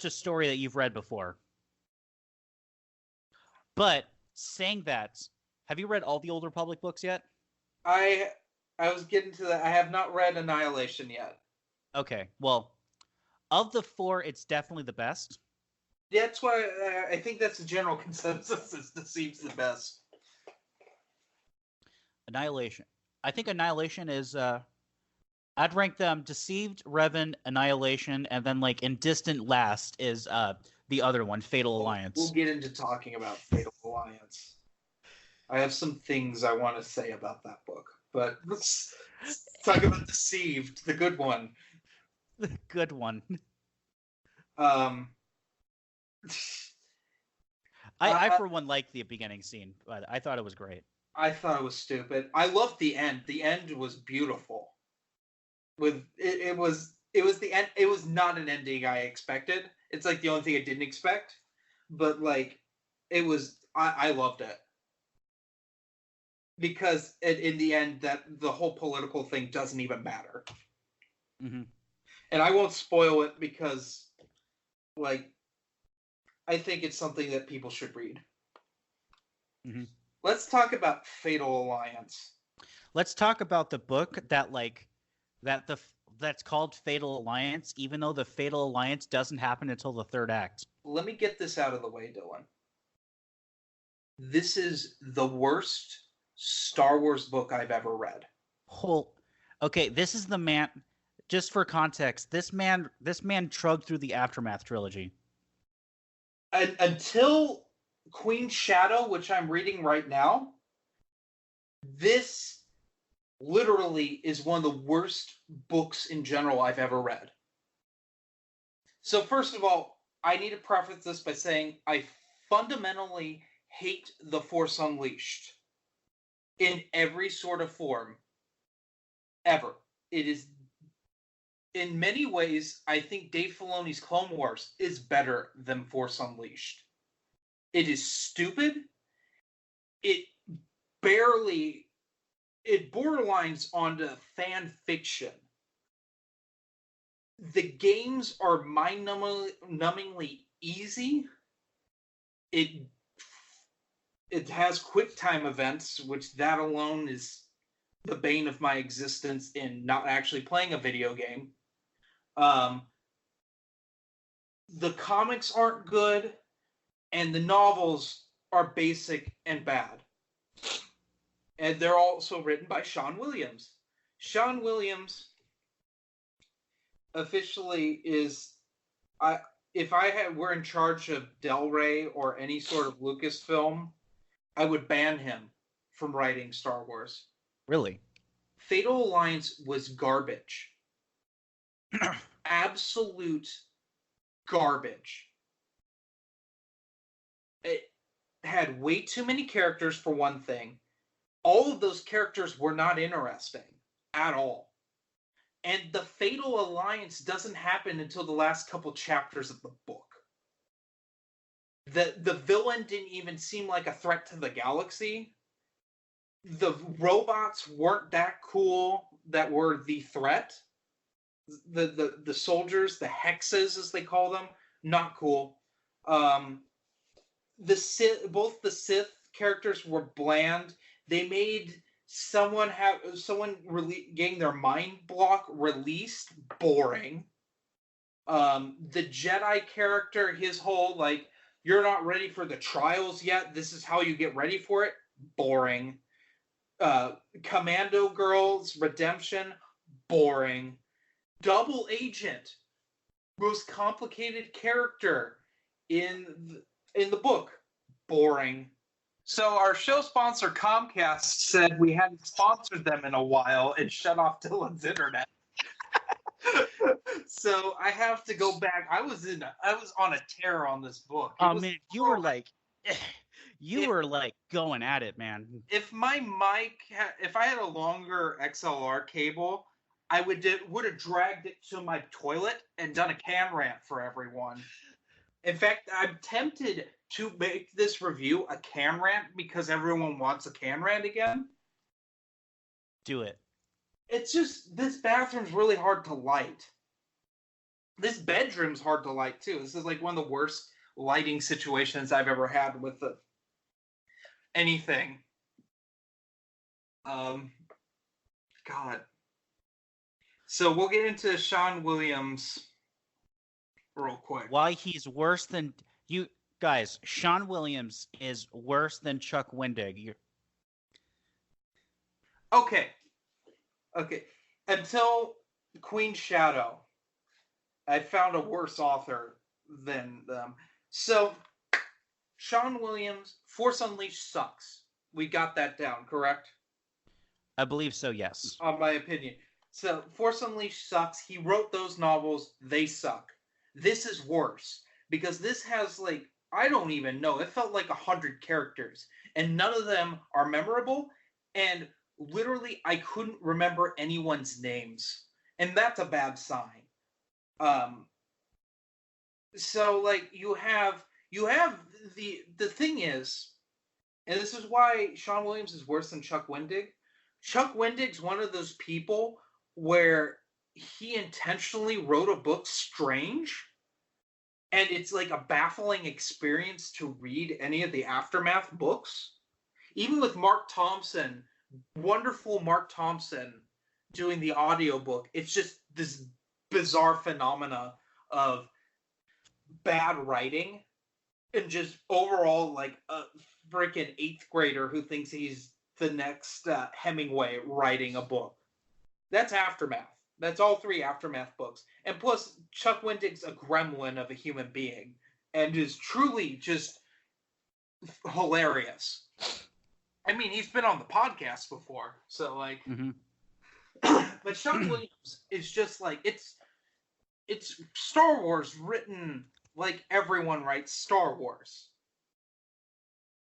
a story that you've read before. But saying that, have you read all the Old Republic books yet? I was getting to that. I have not read Annihilation yet. Okay, well, of the 4, it's definitely the best. That's why I think that's the general consensus. Is Deceived the best? Annihilation. I think Annihilation is. I'd rank them Deceived, Revan, Annihilation, and then in distant last is the other one, Fatal Alliance. We'll get into talking about Fatal Alliance. I have some things I want to say about that book, but let's talk about Deceived, the good one. The good one. I for one liked the beginning scene, but I thought it was great. I thought it was stupid. I loved the end. The end was beautiful. It was the end. It was not an ending I expected. It's the only thing I didn't expect, but it was. I loved it because in the end, that the whole political thing doesn't even matter. Mm-hmm. And I won't spoil it because, I think it's something that people should read. Mm-hmm. Let's talk about Fatal Alliance. Let's talk about the book that's called Fatal Alliance, even though the Fatal Alliance doesn't happen until the 3rd act. Let me get this out of the way, Dylan. This is the worst Star Wars book I've ever read. Okay, this is the man. Just for context, this man trudged through the Aftermath trilogy. Until Queen Shadow, which I'm reading right now, this literally is one of the worst books in general I've ever read. So first of all, I need to preface this by saying I fundamentally hate The Force Unleashed in every sort of form ever. It is, in many ways, I think Dave Filoni's Clone Wars is better than Force Unleashed. It is stupid. It borderlines onto fan fiction. The games are mind-numbingly easy. It has quick time events, which that alone is the bane of my existence in not actually playing a video game. The comics aren't good, and the novels are basic and bad. And they're also written by Sean Williams. Sean Williams officially is, if I were in charge of Del Rey or any sort of Lucasfilm, I would ban him from writing Star Wars. Really? Fatal Alliance was garbage. Absolute garbage. It had way too many characters, for one thing. All of those characters were not interesting at all. And the Fatal Alliance doesn't happen until the last couple chapters of the book. The villain didn't even seem like a threat to the galaxy. The robots weren't that cool that were the threat. the soldiers, the hexes as they call them, not cool. Um, both the Sith characters were bland. They made someone getting their mind block released boring. The Jedi character, his whole like, you're not ready for the trials yet. This is how you get ready for it. Boring. Commando Girl's redemption, boring. Double Agent, most complicated character in the book, boring. So our show sponsor Comcast said we hadn't sponsored them in a while and shut off Dylan's internet. So I have to go back. I was on a tear on this book. Oh man, you were like going at it, man. If my mic, if I had a longer XLR cable, I would have dragged it to my toilet and done a can rant for everyone. In fact, I'm tempted to make this review a can rant because everyone wants a can rant again. Do it. It's just, this bathroom's really hard to light. This bedroom's hard to light too. This is like one of the worst lighting situations I've ever had with anything. God. So we'll get into Sean Williams real quick. Why he's worse than you guys. Sean Williams is worse than Chuck Wendig. Okay. Until Queen's Shadow, I found a worse author than them. So, Sean Williams, Force Unleashed sucks. We got that down, correct? I believe so, yes. My opinion. So, Force Unleashed sucks. He wrote those novels. They suck. This is worse. Because this has, like, I don't even know. It felt like 100 characters. And none of them are memorable. And literally, I couldn't remember anyone's names. And that's a bad sign. So, like, you have the thing is, and this is why Sean Williams is worse than Chuck Wendig. Chuck Wendig's one of those people where he intentionally wrote a book strange, and it's like a baffling experience to read any of the Aftermath books. Even with Mark Thompson, wonderful Mark Thompson doing the audiobook, it's just this bizarre phenomena of bad writing and just overall like a freaking 8th grader who thinks he's the next Hemingway writing a book. That's Aftermath. That's all 3 Aftermath books. And plus, Chuck Wendig's a gremlin of a human being and is truly just hilarious. I mean, he's been on the podcast before, so like... Mm-hmm. But Chuck Williams is just like, it's Star Wars written like everyone writes Star Wars.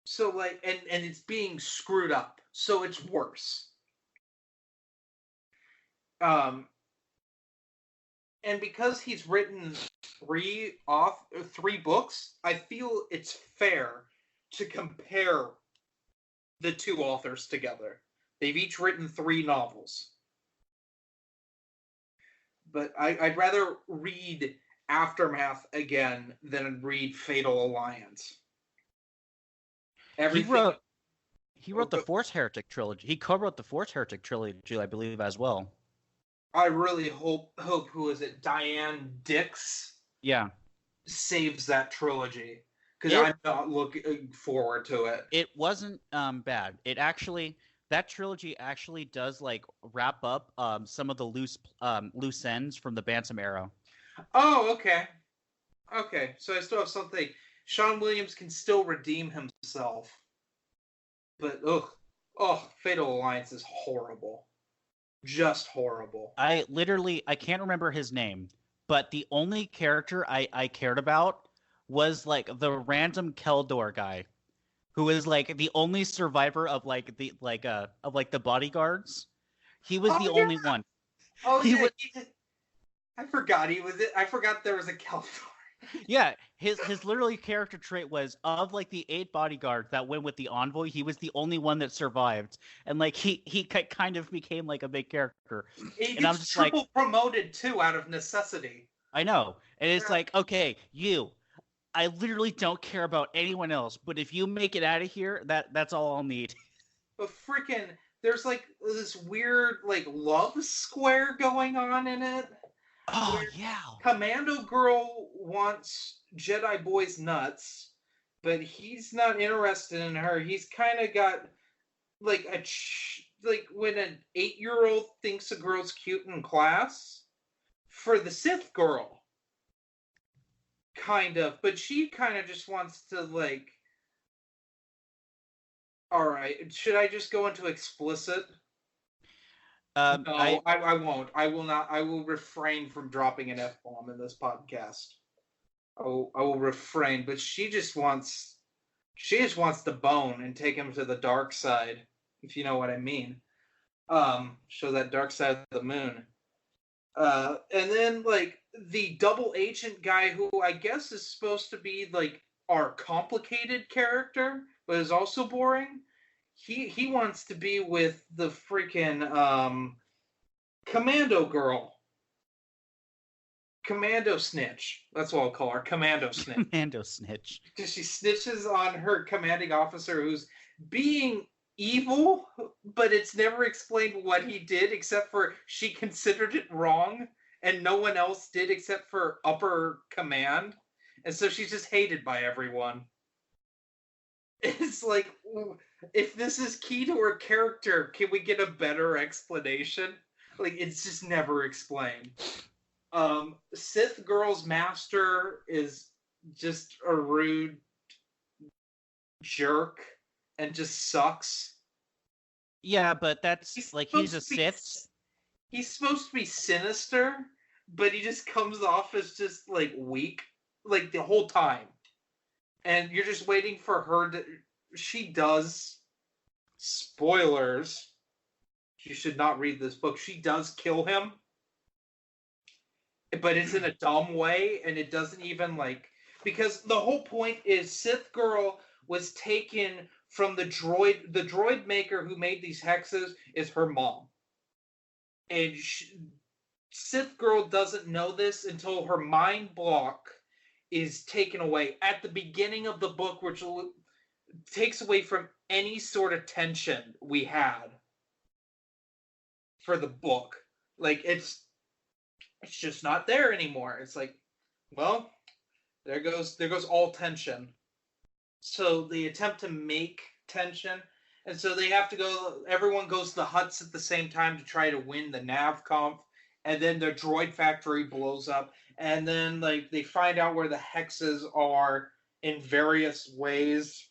So like, and it's being screwed up, so it's worse. And because he's written 3 books, I feel it's fair to compare the 2 authors together. They've each written 3 novels. But I'd rather read Aftermath again than read Fatal Alliance. He wrote the Force Heretic trilogy. He co-wrote the Force Heretic trilogy, I believe, as well. I really hope who is it, Diane Dix? Yeah. Saves that trilogy. Because I'm not looking forward to it. It wasn't bad. That trilogy actually does like wrap up some of the loose ends from the Bantam era. Oh, okay. Okay, so I still have something. Sean Williams can still redeem himself. But Fatal Alliance is horrible. Just horrible. I can't remember his name, but the only character I cared about was like the random Keldor guy, who is like the only survivor of the bodyguards. He was the only one. Oh, I forgot he was it. I forgot there was a Keldor. Yeah, his literally character trait was, of like the 8 bodyguards that went with the envoy, he was the only one that survived, and like he kind of became like a big character, He and I'm gets just like, triple promoted too out of necessity. I know, and it's Yeah. like, okay, I literally don't care about anyone else, but if you make it out of here, that's all I'll need. But freaking, there's like this weird like love square going on in it, Oh where yeah, Commando Girl wants Jedi Boy's nuts, but he's not interested in her. He's kind of got like like when an 8-year-old thinks a girl's cute in class for the Sith girl, kind of, but she kind of just wants to like. All right, should I just go into explicit? No, I I won't. I will not. I will refrain from dropping an F bomb in this podcast. I will refrain. But she just wants the bone and take him to the dark side, if you know what I mean. Show that dark side of the moon. And then like the double agent guy, who I guess is supposed to be like our complicated character, but is also boring. He wants to be with the freaking Commando girl. Commando snitch. That's what I'll call her. Commando snitch. Mando snitch. Because she snitches on her commanding officer who's being evil, but it's never explained what he did except for she considered it wrong and no one else did except for upper command. And so she's just hated by everyone. It's like, if this is key to her character, can we get a better explanation? Like, it's just never explained. Sith Girl's master is just a rude jerk and just sucks. Yeah, but that's He's like, he's supposed a to be Sith. he's supposed to be sinister, but he just comes off as just like weak, like the whole time. And you're just waiting for her to. She does. Spoilers. You should not read this book. She does kill him, but it's in a dumb way, and it doesn't even like, because the whole point is Sith Girl was taken from the droid maker who made these hexes is her mom, and Sith Girl doesn't know this until her mind block is taken away at the beginning of the book, which takes away from any sort of tension we had for the book. Like, it's just not there anymore. It's like, well, there goes all tension. So they attempt to make tension, and so they have to go. Everyone goes to the huts at the same time to try to win the nav conf, and then their droid factory blows up, and then like they find out where the hexes are in various ways.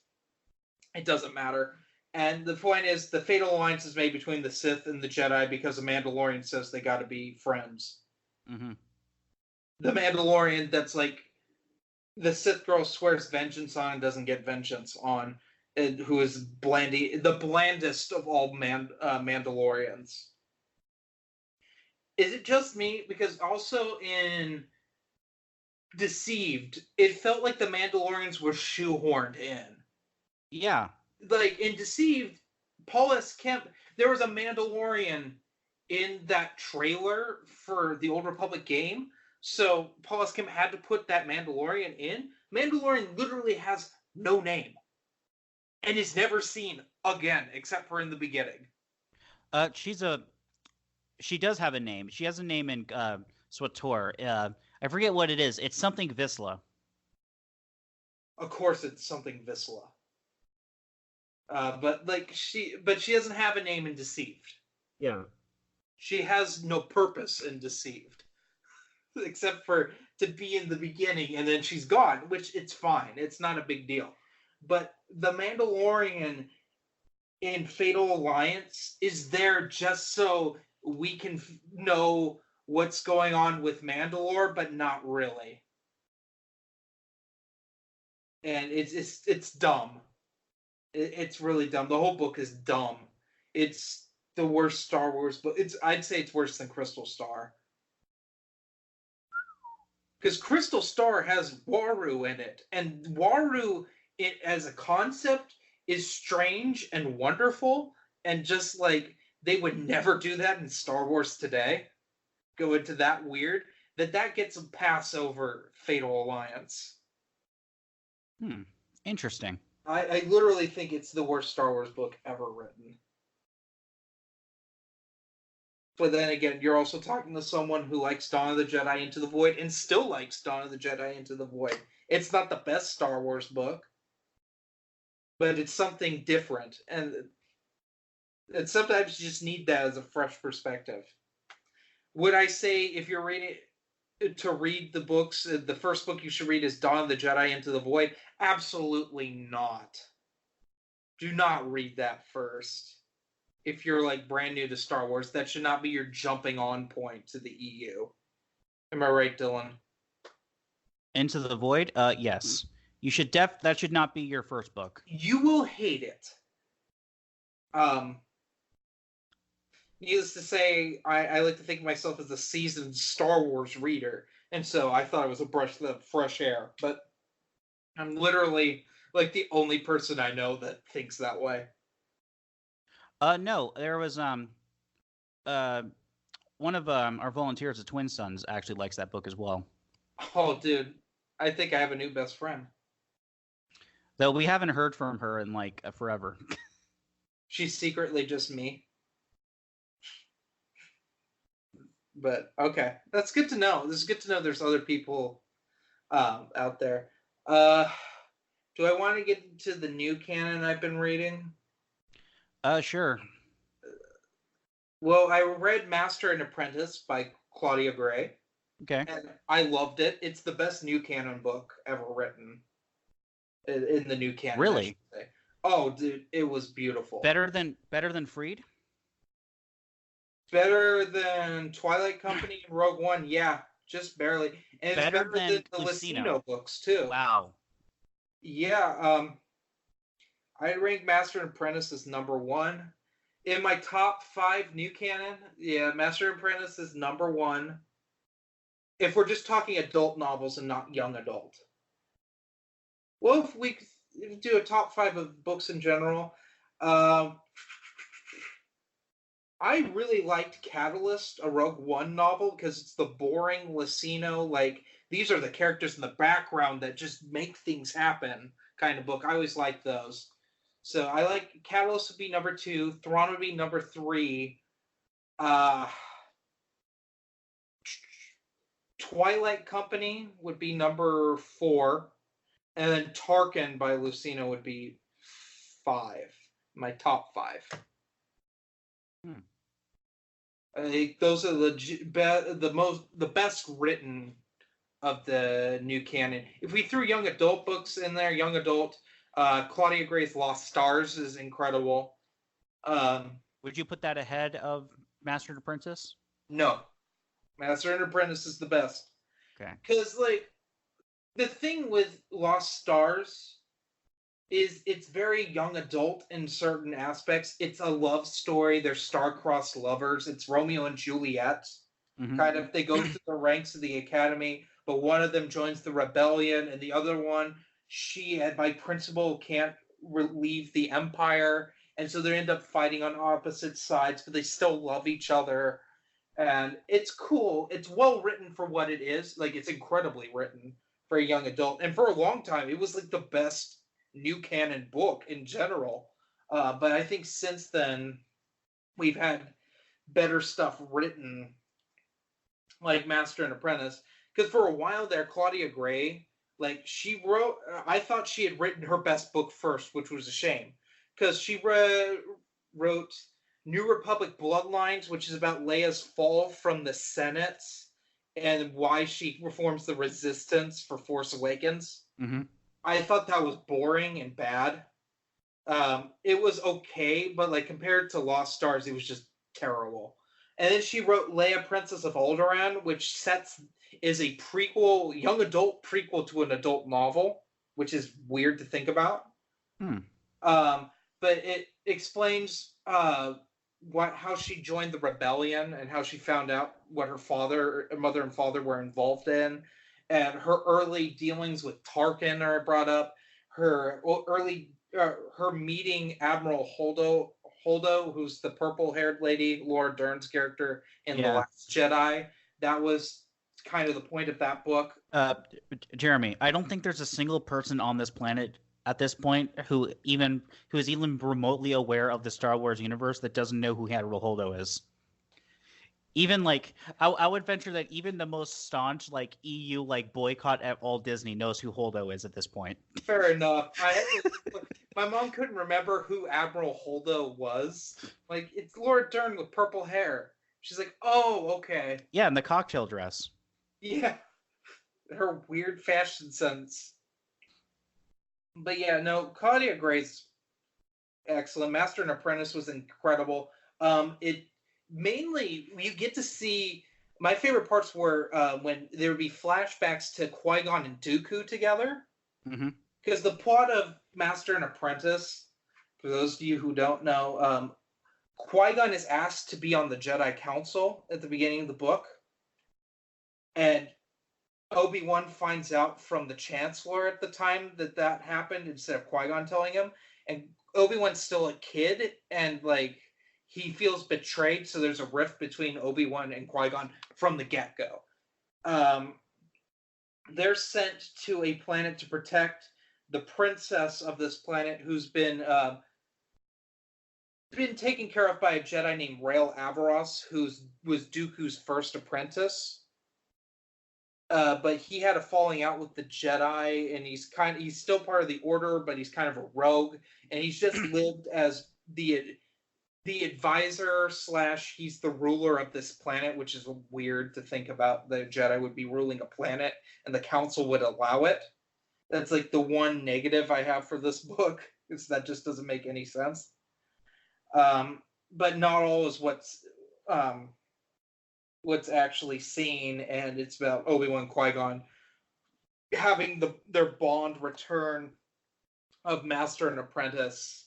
It doesn't matter. And the point is, the fatal alliance is made between the Sith and the Jedi because the Mandalorian says they got to be friends. Mm-hmm. The Mandalorian that's like the Sith girl swears vengeance on and doesn't get vengeance on, who is the blandest of all Mandalorians. Is it just me? Because also in Deceived, it felt like the Mandalorians were shoehorned in. Yeah. Like in Deceived, Paul S. Kemp, there was a Mandalorian in that trailer for the Old Republic game. So Paul S. Kemp had to put that Mandalorian in. Mandalorian literally has no name and is never seen again except for in the beginning. She does have a name. She has a name in SWTOR. I forget what it is. It's something Vizsla. Of course, it's something Vizsla. But she doesn't have a name in Deceived. Yeah. She has no purpose in Deceived, except for to be in the beginning, and then she's gone, which it's fine. It's not a big deal. But the Mandalorian in Fatal Alliance is there just so we can know what's going on with Mandalore, but not really. And it's dumb. It's really dumb. The whole book is dumb. It's the worst Star Wars book. I'd say it's worse than Crystal Star. Because Crystal Star has Waru in it, and Waru, as a concept, is strange and wonderful, and just like they would never do that in Star Wars today, go into that weird, that gets a pass over Fatal Alliance. Interesting. I literally think it's the worst Star Wars book ever written. But then again, you're also talking to someone who likes Dawn of the Jedi Into the Void and still likes Dawn of the Jedi Into the Void. It's not the best Star Wars book, but it's something different. And sometimes you just need that as a fresh perspective. Would I say if you're reading to read the books, the first book you should read is Dawn of the Jedi Into the Void? Absolutely not. Do not read that first. If you're like brand new to Star Wars, that should not be your jumping on point to the EU. Am I right, Dylan? Into the Void? Yes. You should that should not be your first book. You will hate it. Needless to say, I like to think of myself as a seasoned Star Wars reader, and so I thought it was a breath of fresh air. But I'm literally like the only person I know that thinks that way. No, there was one of our volunteers at Twin Sons actually likes that book as well. Oh, dude, I think I have a new best friend. Though we haven't heard from her in like forever. She's secretly just me. But okay, that's good to know. This is good to know there's other people out there. Do I want to get into the new canon I've been reading? Sure. Well, I read Master and Apprentice by Claudia Gray. Okay. And I loved it. It's the best new canon book ever written in the new canon. Really? Oh, dude, it was beautiful. Better than Freed? Better than Twilight Company and Rogue One, yeah, just barely. And it's better than the Lucino books too. Wow. Yeah, I rank Master and Apprentice as number 1. In my top 5 new canon, yeah, Master and Apprentice is number 1. If we're just talking adult novels and not young adult. Well, if we do a top 5 of books in general, I really liked Catalyst, a Rogue One novel, because it's the boring Lucino, like, these are the characters in the background that just make things happen kind of book. I always liked those. So I like Catalyst would be number 2, Thrawn would be number 3, Twilight Company would be number 4, and then Tarkin by Lucino would be 5. My top 5. I think those are the best written of the new canon. If we threw young adult books in there, young adult, Claudia Gray's Lost Stars is incredible. Would you put that ahead of Master and Apprentice? No. Master and Apprentice is the best. Okay. Because, like, the thing with Lost Stars is it's very young adult in certain aspects. It's a love story. They're star-crossed lovers. It's Romeo and Juliet. Mm-hmm. Kind of, they go through the ranks of the academy, but one of them joins the rebellion, and the other one, she, by principle, can't leave the Empire, and so they end up fighting on opposite sides, but they still love each other. And it's cool. It's well written for what it is. Like, it's incredibly written for a young adult. And for a long time, it was like the best new canon book in general. But I think since then, we've had better stuff written, like Master and Apprentice. Because for a while there, Claudia Gray, like, she wrote, I thought she had written her best book first, which was a shame. Because she wrote New Republic Bloodlines, which is about Leia's fall from the Senate and why she reforms the Resistance for Force Awakens. Mm-hmm. I thought that was boring and bad. It was okay, but like compared to Lost Stars, it was just terrible. And then she wrote Leia, Princess of Alderaan, which is a prequel, young adult prequel to an adult novel, which is weird to think about. But it explains how she joined the rebellion and how she found out what her mother and father were involved in. and her early dealings with Tarkin are brought up. Her meeting Admiral Holdo, who's the purple-haired lady, Laura Dern's character in The Yeah. Last Jedi. That was kind of the point of that book. Jeremy, I don't think there's a single person on this planet at this point who is even remotely aware of the Star Wars universe that doesn't know who Admiral Holdo is. Even like I would venture that even the most staunch like EU like boycott at all Disney knows who Holdo is at this point. Fair enough. My mom couldn't remember who Admiral Holdo was. Like, it's Laura Dern with purple hair. She's like, oh, okay. Yeah, in the cocktail dress. Yeah. Her weird fashion sense. But yeah, no, Claudia Gray's excellent. Master and Apprentice was incredible. It mainly, you get to see, my favorite parts were when there would be flashbacks to Qui-Gon and Dooku together. Mm-hmm. Because the plot of Master and Apprentice, for those of you who don't know, Qui-Gon is asked to be on the Jedi Council at the beginning of the book. And Obi-Wan finds out from the Chancellor at the time that happened instead of Qui-Gon telling him. And Obi-Wan's still a kid, and like he feels betrayed, so there's a rift between Obi-Wan and Qui-Gon from the get-go. They're sent to a planet to protect the princess of this planet, who's been taken care of by a Jedi named Rael Averross, who was Dooku's first apprentice. But he had a falling out with the Jedi, and he's still part of the Order, but he's kind of a rogue, and he's just lived as the advisor / he's the ruler of this planet, which is weird to think about. The Jedi would be ruling a planet, and the Council would allow it. That's like the one negative I have for this book, is that just doesn't make any sense. But not all is what's actually seen, and it's about Obi-Wan and Qui-Gon having their bond return of master and apprentice,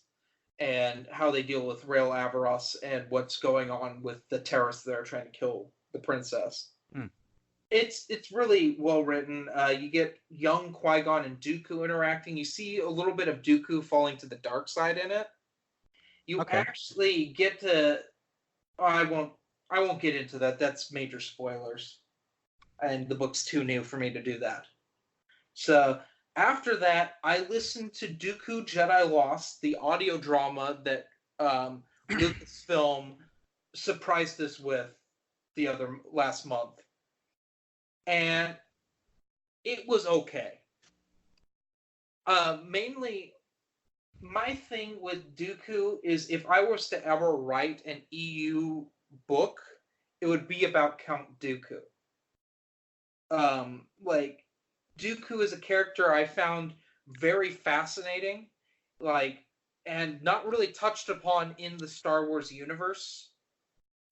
and how they deal with Rael Averross and what's going on with the terrorists that are trying to kill the princess. It's really well written. You get young Qui-Gon and Dooku interacting. You see a little bit of Dooku falling to the dark side in it. You actually get to. Oh, I won't get into that. That's major spoilers, and the book's too new for me to do that. So after that, I listened to Dooku Jedi Lost, the audio drama that Lucasfilm surprised us with last month. And it was okay. Mainly, my thing with Dooku is if I was to ever write an EU book, it would be about Count Dooku. Like, Dooku is a character I found very fascinating, and not really touched upon in the Star Wars universe.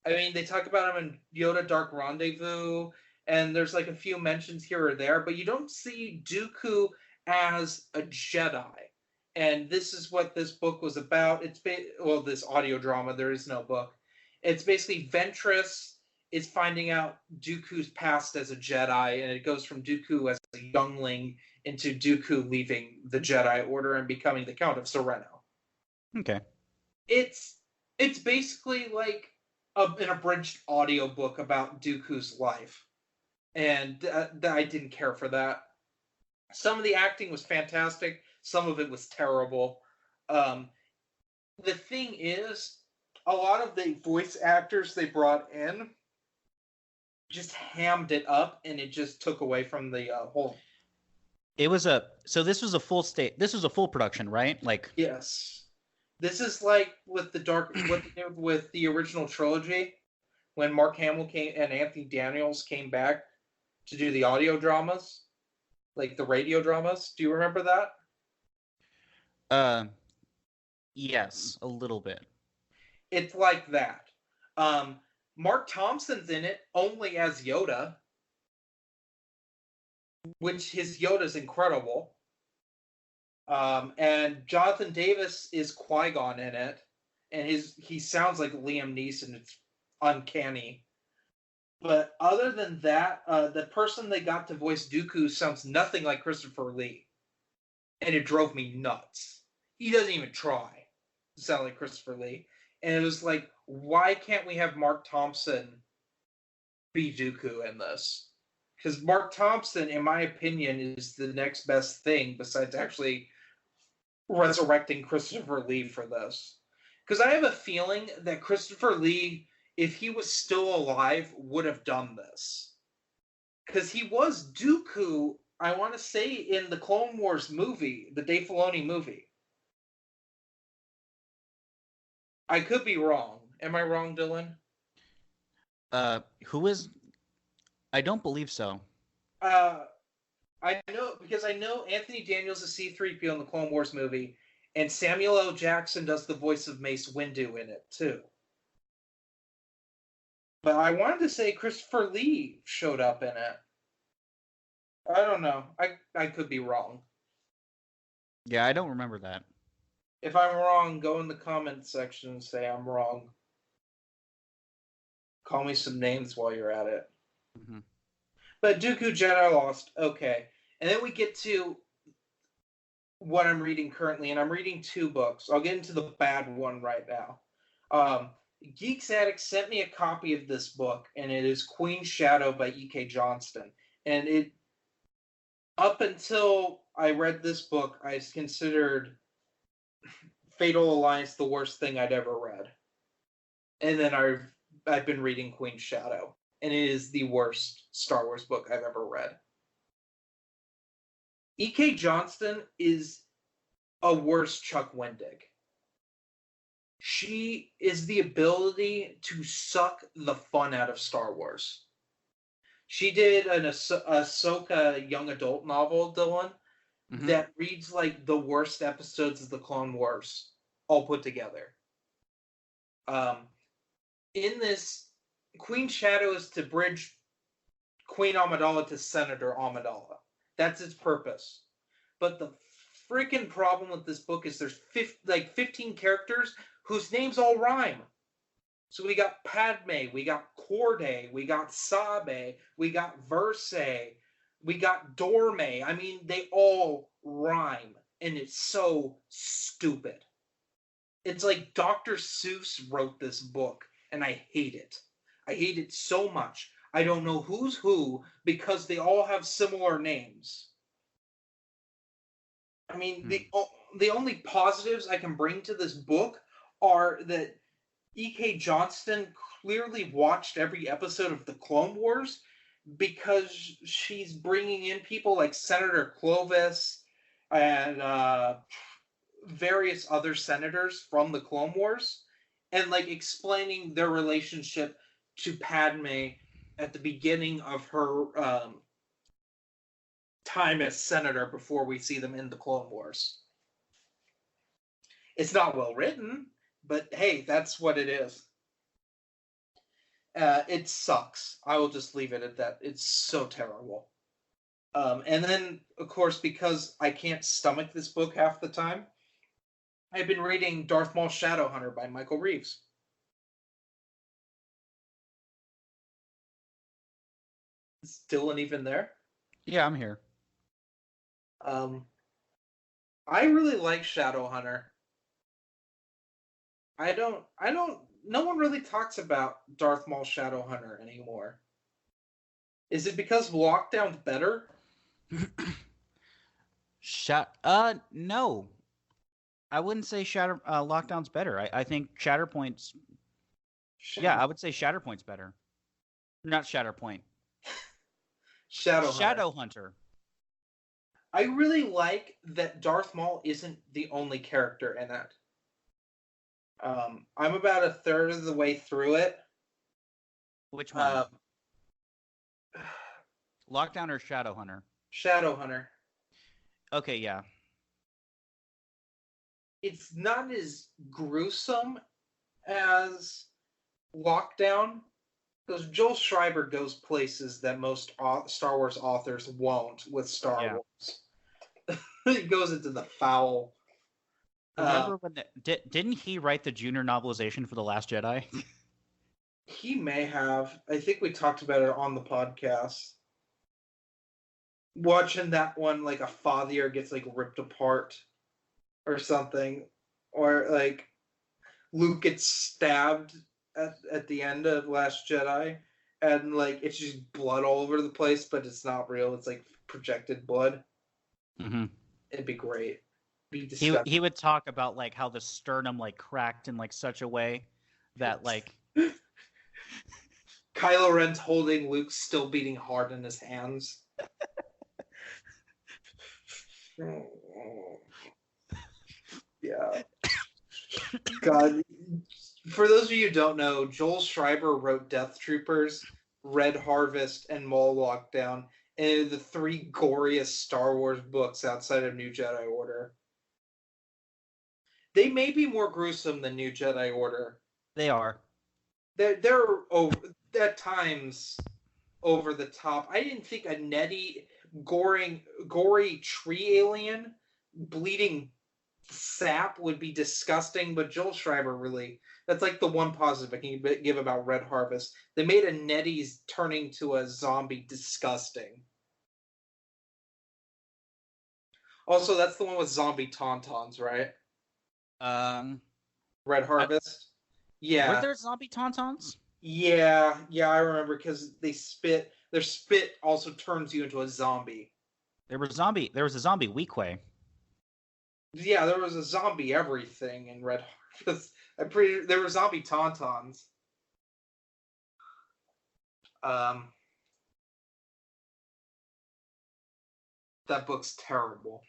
I mean, they talk about him in Yoda Dark Rendezvous, and there's like a few mentions here or there, but you don't see Dooku as a Jedi. And this is what this book was about. This audio drama, there is no book. It's basically Ventress is finding out Dooku's past as a Jedi, and it goes from Dooku as a youngling into Dooku leaving the Jedi Order and becoming the Count of Sereno. Okay. It's basically like an abridged audiobook about Dooku's life. And I didn't care for that. Some of the acting was fantastic. Some of it was terrible. The thing is, a lot of the voice actors they brought in just hammed it up, and it just took away from the whole. This was a full production, right? Like, yes, this is like with with the original trilogy, when Mark Hamill came and Anthony Daniels came back to do the audio dramas, like the radio dramas. Do you remember that? Yes, a little bit. It's like that. Mark Thompson's in it only as Yoda, which his Yoda's incredible. And Jonathan Davis is Qui-Gon in it, and he sounds like Liam Neeson. It's uncanny. But other than that, the person they got to voice Dooku sounds nothing like Christopher Lee, and it drove me nuts. He doesn't even try to sound like Christopher Lee, and it was like, why can't we have Mark Thompson be Dooku in this? Because Mark Thompson, in my opinion, is the next best thing besides actually resurrecting Christopher Lee for this. Because I have a feeling that Christopher Lee, if he was still alive, would have done this. Because he was Dooku, I want to say, in the Clone Wars movie, the Dave Filoni movie. I could be wrong. Am I wrong, Dylan? Who is? I don't believe so. I know because I know Anthony Daniels is C-3PO in the Clone Wars movie, and Samuel L. Jackson does the voice of Mace Windu in it too. But I wanted to say Christopher Lee showed up in it. I don't know. I could be wrong. Yeah, I don't remember that. If I'm wrong, go in the comments section and say I'm wrong. Call me some names while you're at it. Mm-hmm. But Dooku Jedi Lost, okay. And then we get to what I'm reading currently, and I'm reading 2 books. I'll get into the bad one right now. Geeks Addict sent me a copy of this book, and it is Queen Shadow by E.K. Johnston. And it, up until I read this book, I considered Fatal Alliance the worst thing I'd ever read. And then I've been reading Queen Shadow, and it is the worst Star Wars book I've ever read. E.K. Johnston is a worse Chuck Wendig. She is the ability to suck the fun out of Star Wars. She did an Ahsoka young adult novel, Dylan, that reads like the worst episodes of the Clone Wars all put together. In this, Queen Shadow is to bridge Queen Amidala to Senator Amidala. That's its purpose. But the freaking problem with this book is there's 15 characters whose names all rhyme. So we got Padme, we got Corday, we got Sabe, we got Verse, we got Dorme. I mean, they all rhyme, and it's so stupid. It's like Dr. Seuss wrote this book, and I hate it. I hate it so much. I don't know who's who because they all have similar names. I mean, the only positives I can bring to this book are that E.K. Johnston clearly watched every episode of the Clone Wars because she's bringing in people like Senator Clovis and various other senators from the Clone Wars and like explaining their relationship to Padme at the beginning of her time as senator before we see them in the Clone Wars. It's not well written, but hey, that's what it is. It sucks. I will just leave it at that. It's so terrible. And then, of course, because I can't stomach this book half the time, I've been reading Darth Maul Shadowhunter by Michael Reeves. Is Dylan even there? Yeah, I'm here. I really like Shadowhunter. No one really talks about Darth Maul Shadowhunter anymore. Is it because Lockdown's better? No. I wouldn't say Lockdown's better. I think Shatterpoint's... Yeah, I would say Shatterpoint's better. Not Shatterpoint. Shadowhunter. I really like that Darth Maul isn't the only character in it. I'm about a third of the way through it. Which one? Lockdown or Shadowhunter? Shadowhunter. Okay, yeah. It's not as gruesome as Lockdown, because Joel Schreiber goes places that most Star Wars authors won't with Star Wars. He goes into the foul. Remember when didn't he write the junior novelization for The Last Jedi? He may have. I think we talked about it on the podcast. Watching that one, like a father gets like ripped apart or something, or like Luke gets stabbed at the end of Last Jedi, and like it's just blood all over the place, but it's not real. It's like projected blood. Mm-hmm. It'd be great. Be He disgusting. he would talk about like how the sternum like cracked in like such a way that like Kylo Ren's holding Luke still beating hard in his hands. Yeah. God. For those of you who don't know, Joel Schreiber wrote Death Troopers, Red Harvest, and Maul Lockdown, and the three goriest Star Wars books outside of New Jedi Order. They may be more gruesome than New Jedi Order. they are. They're over, at times over the top. I didn't think a netty, gory tree alien bleeding sap would be disgusting, but Joel Schreiber really, that's like the one positive I can give about Red Harvest. They made a Nettie's turning to a zombie disgusting. Also, that's the one with zombie tauntauns, right? Um, Red Harvest. Yeah. were there zombie tauntauns? Yeah, I remember because they spit. Their spit also turns you into a zombie. There was a zombie Weequay. Yeah, there was a zombie everything in Red Harvest. There were zombie tauntauns. That book's terrible.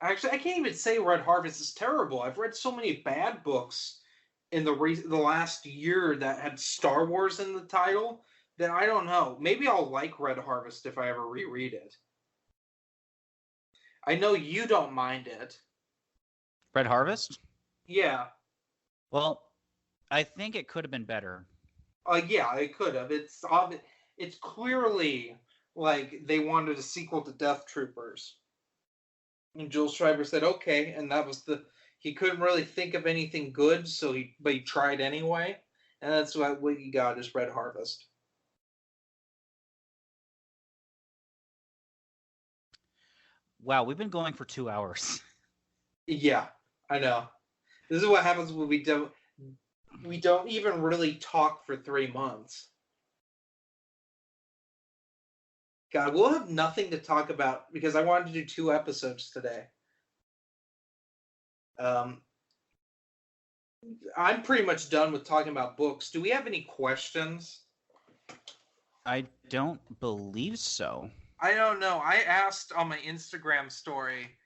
Actually, I can't even say Red Harvest is terrible. I've read so many bad books in the last year that had Star Wars in the title that I don't know. Maybe I'll like Red Harvest if I ever reread it. I know you don't mind it. Red Harvest? Yeah. Well, I think it could have been better. Yeah, it could have. It's clearly like they wanted a sequel to Death Troopers. And Joel Schreiber said okay, and that was he couldn't really think of anything good, so he tried anyway, and that's what you got is Red Harvest. Wow, we've been going for 2 hours. Yeah, I know. This is what happens when we don't even really talk for 3 months. God, we'll have nothing to talk about because I wanted to do 2 episodes today. I'm pretty much done with talking about books. Do we have any questions? I don't believe so. I don't know. I asked on my Instagram story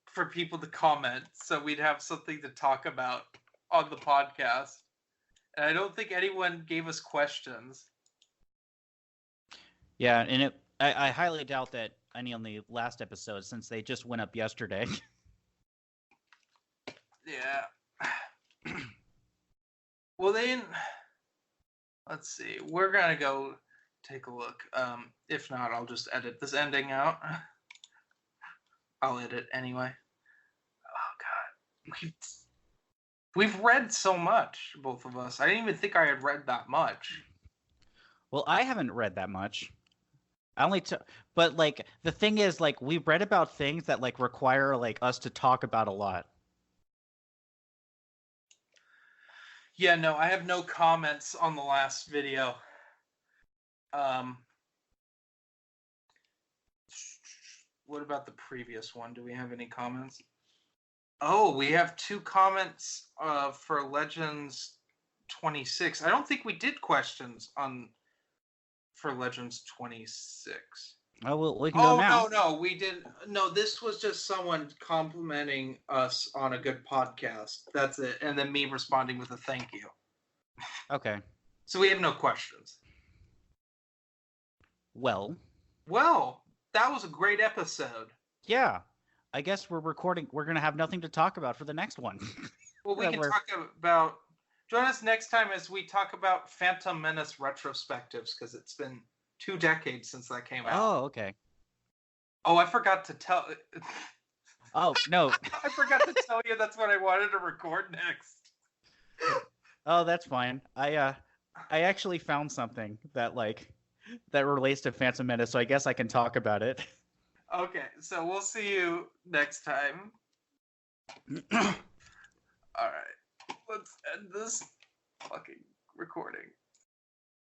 for people to comment so we'd have something to talk about on the podcast. And I don't think anyone gave us questions. Yeah, and I highly doubt that any on the last episode since they just went up yesterday. Yeah. Well, then, let's see. We're going to go take a look. If not, I'll just edit this ending out. I'll edit anyway. Oh, God. We've read so much, both of us. I didn't even think I had read that much. Well, I haven't read that much. But like the thing is, like we read about things that like require like us to talk about a lot. Yeah, no, I have no comments on the last video. What about the previous one? Do we have any comments? Oh, we have 2 comments for Legends 26. I don't think we did questions for Legends 26. Oh, well, we can go now. No, we didn't. No, this was just someone complimenting us on a good podcast. That's it. And then me responding with a thank you. Okay. So we have no questions. Well, that was a great episode. Yeah. I guess we're going to have nothing to talk about for the next one. Well, we can talk about... Join us next time as we talk about Phantom Menace retrospectives, because it's been 2 decades since that came out. Oh, okay. Oh, I forgot to tell... Oh, no. I forgot to tell you that's what I wanted to record next. Oh, that's fine. I actually found something that relates to Phantom Menace, so I guess I can talk about it. Okay, so we'll see you next time. All right, let's end this fucking recording.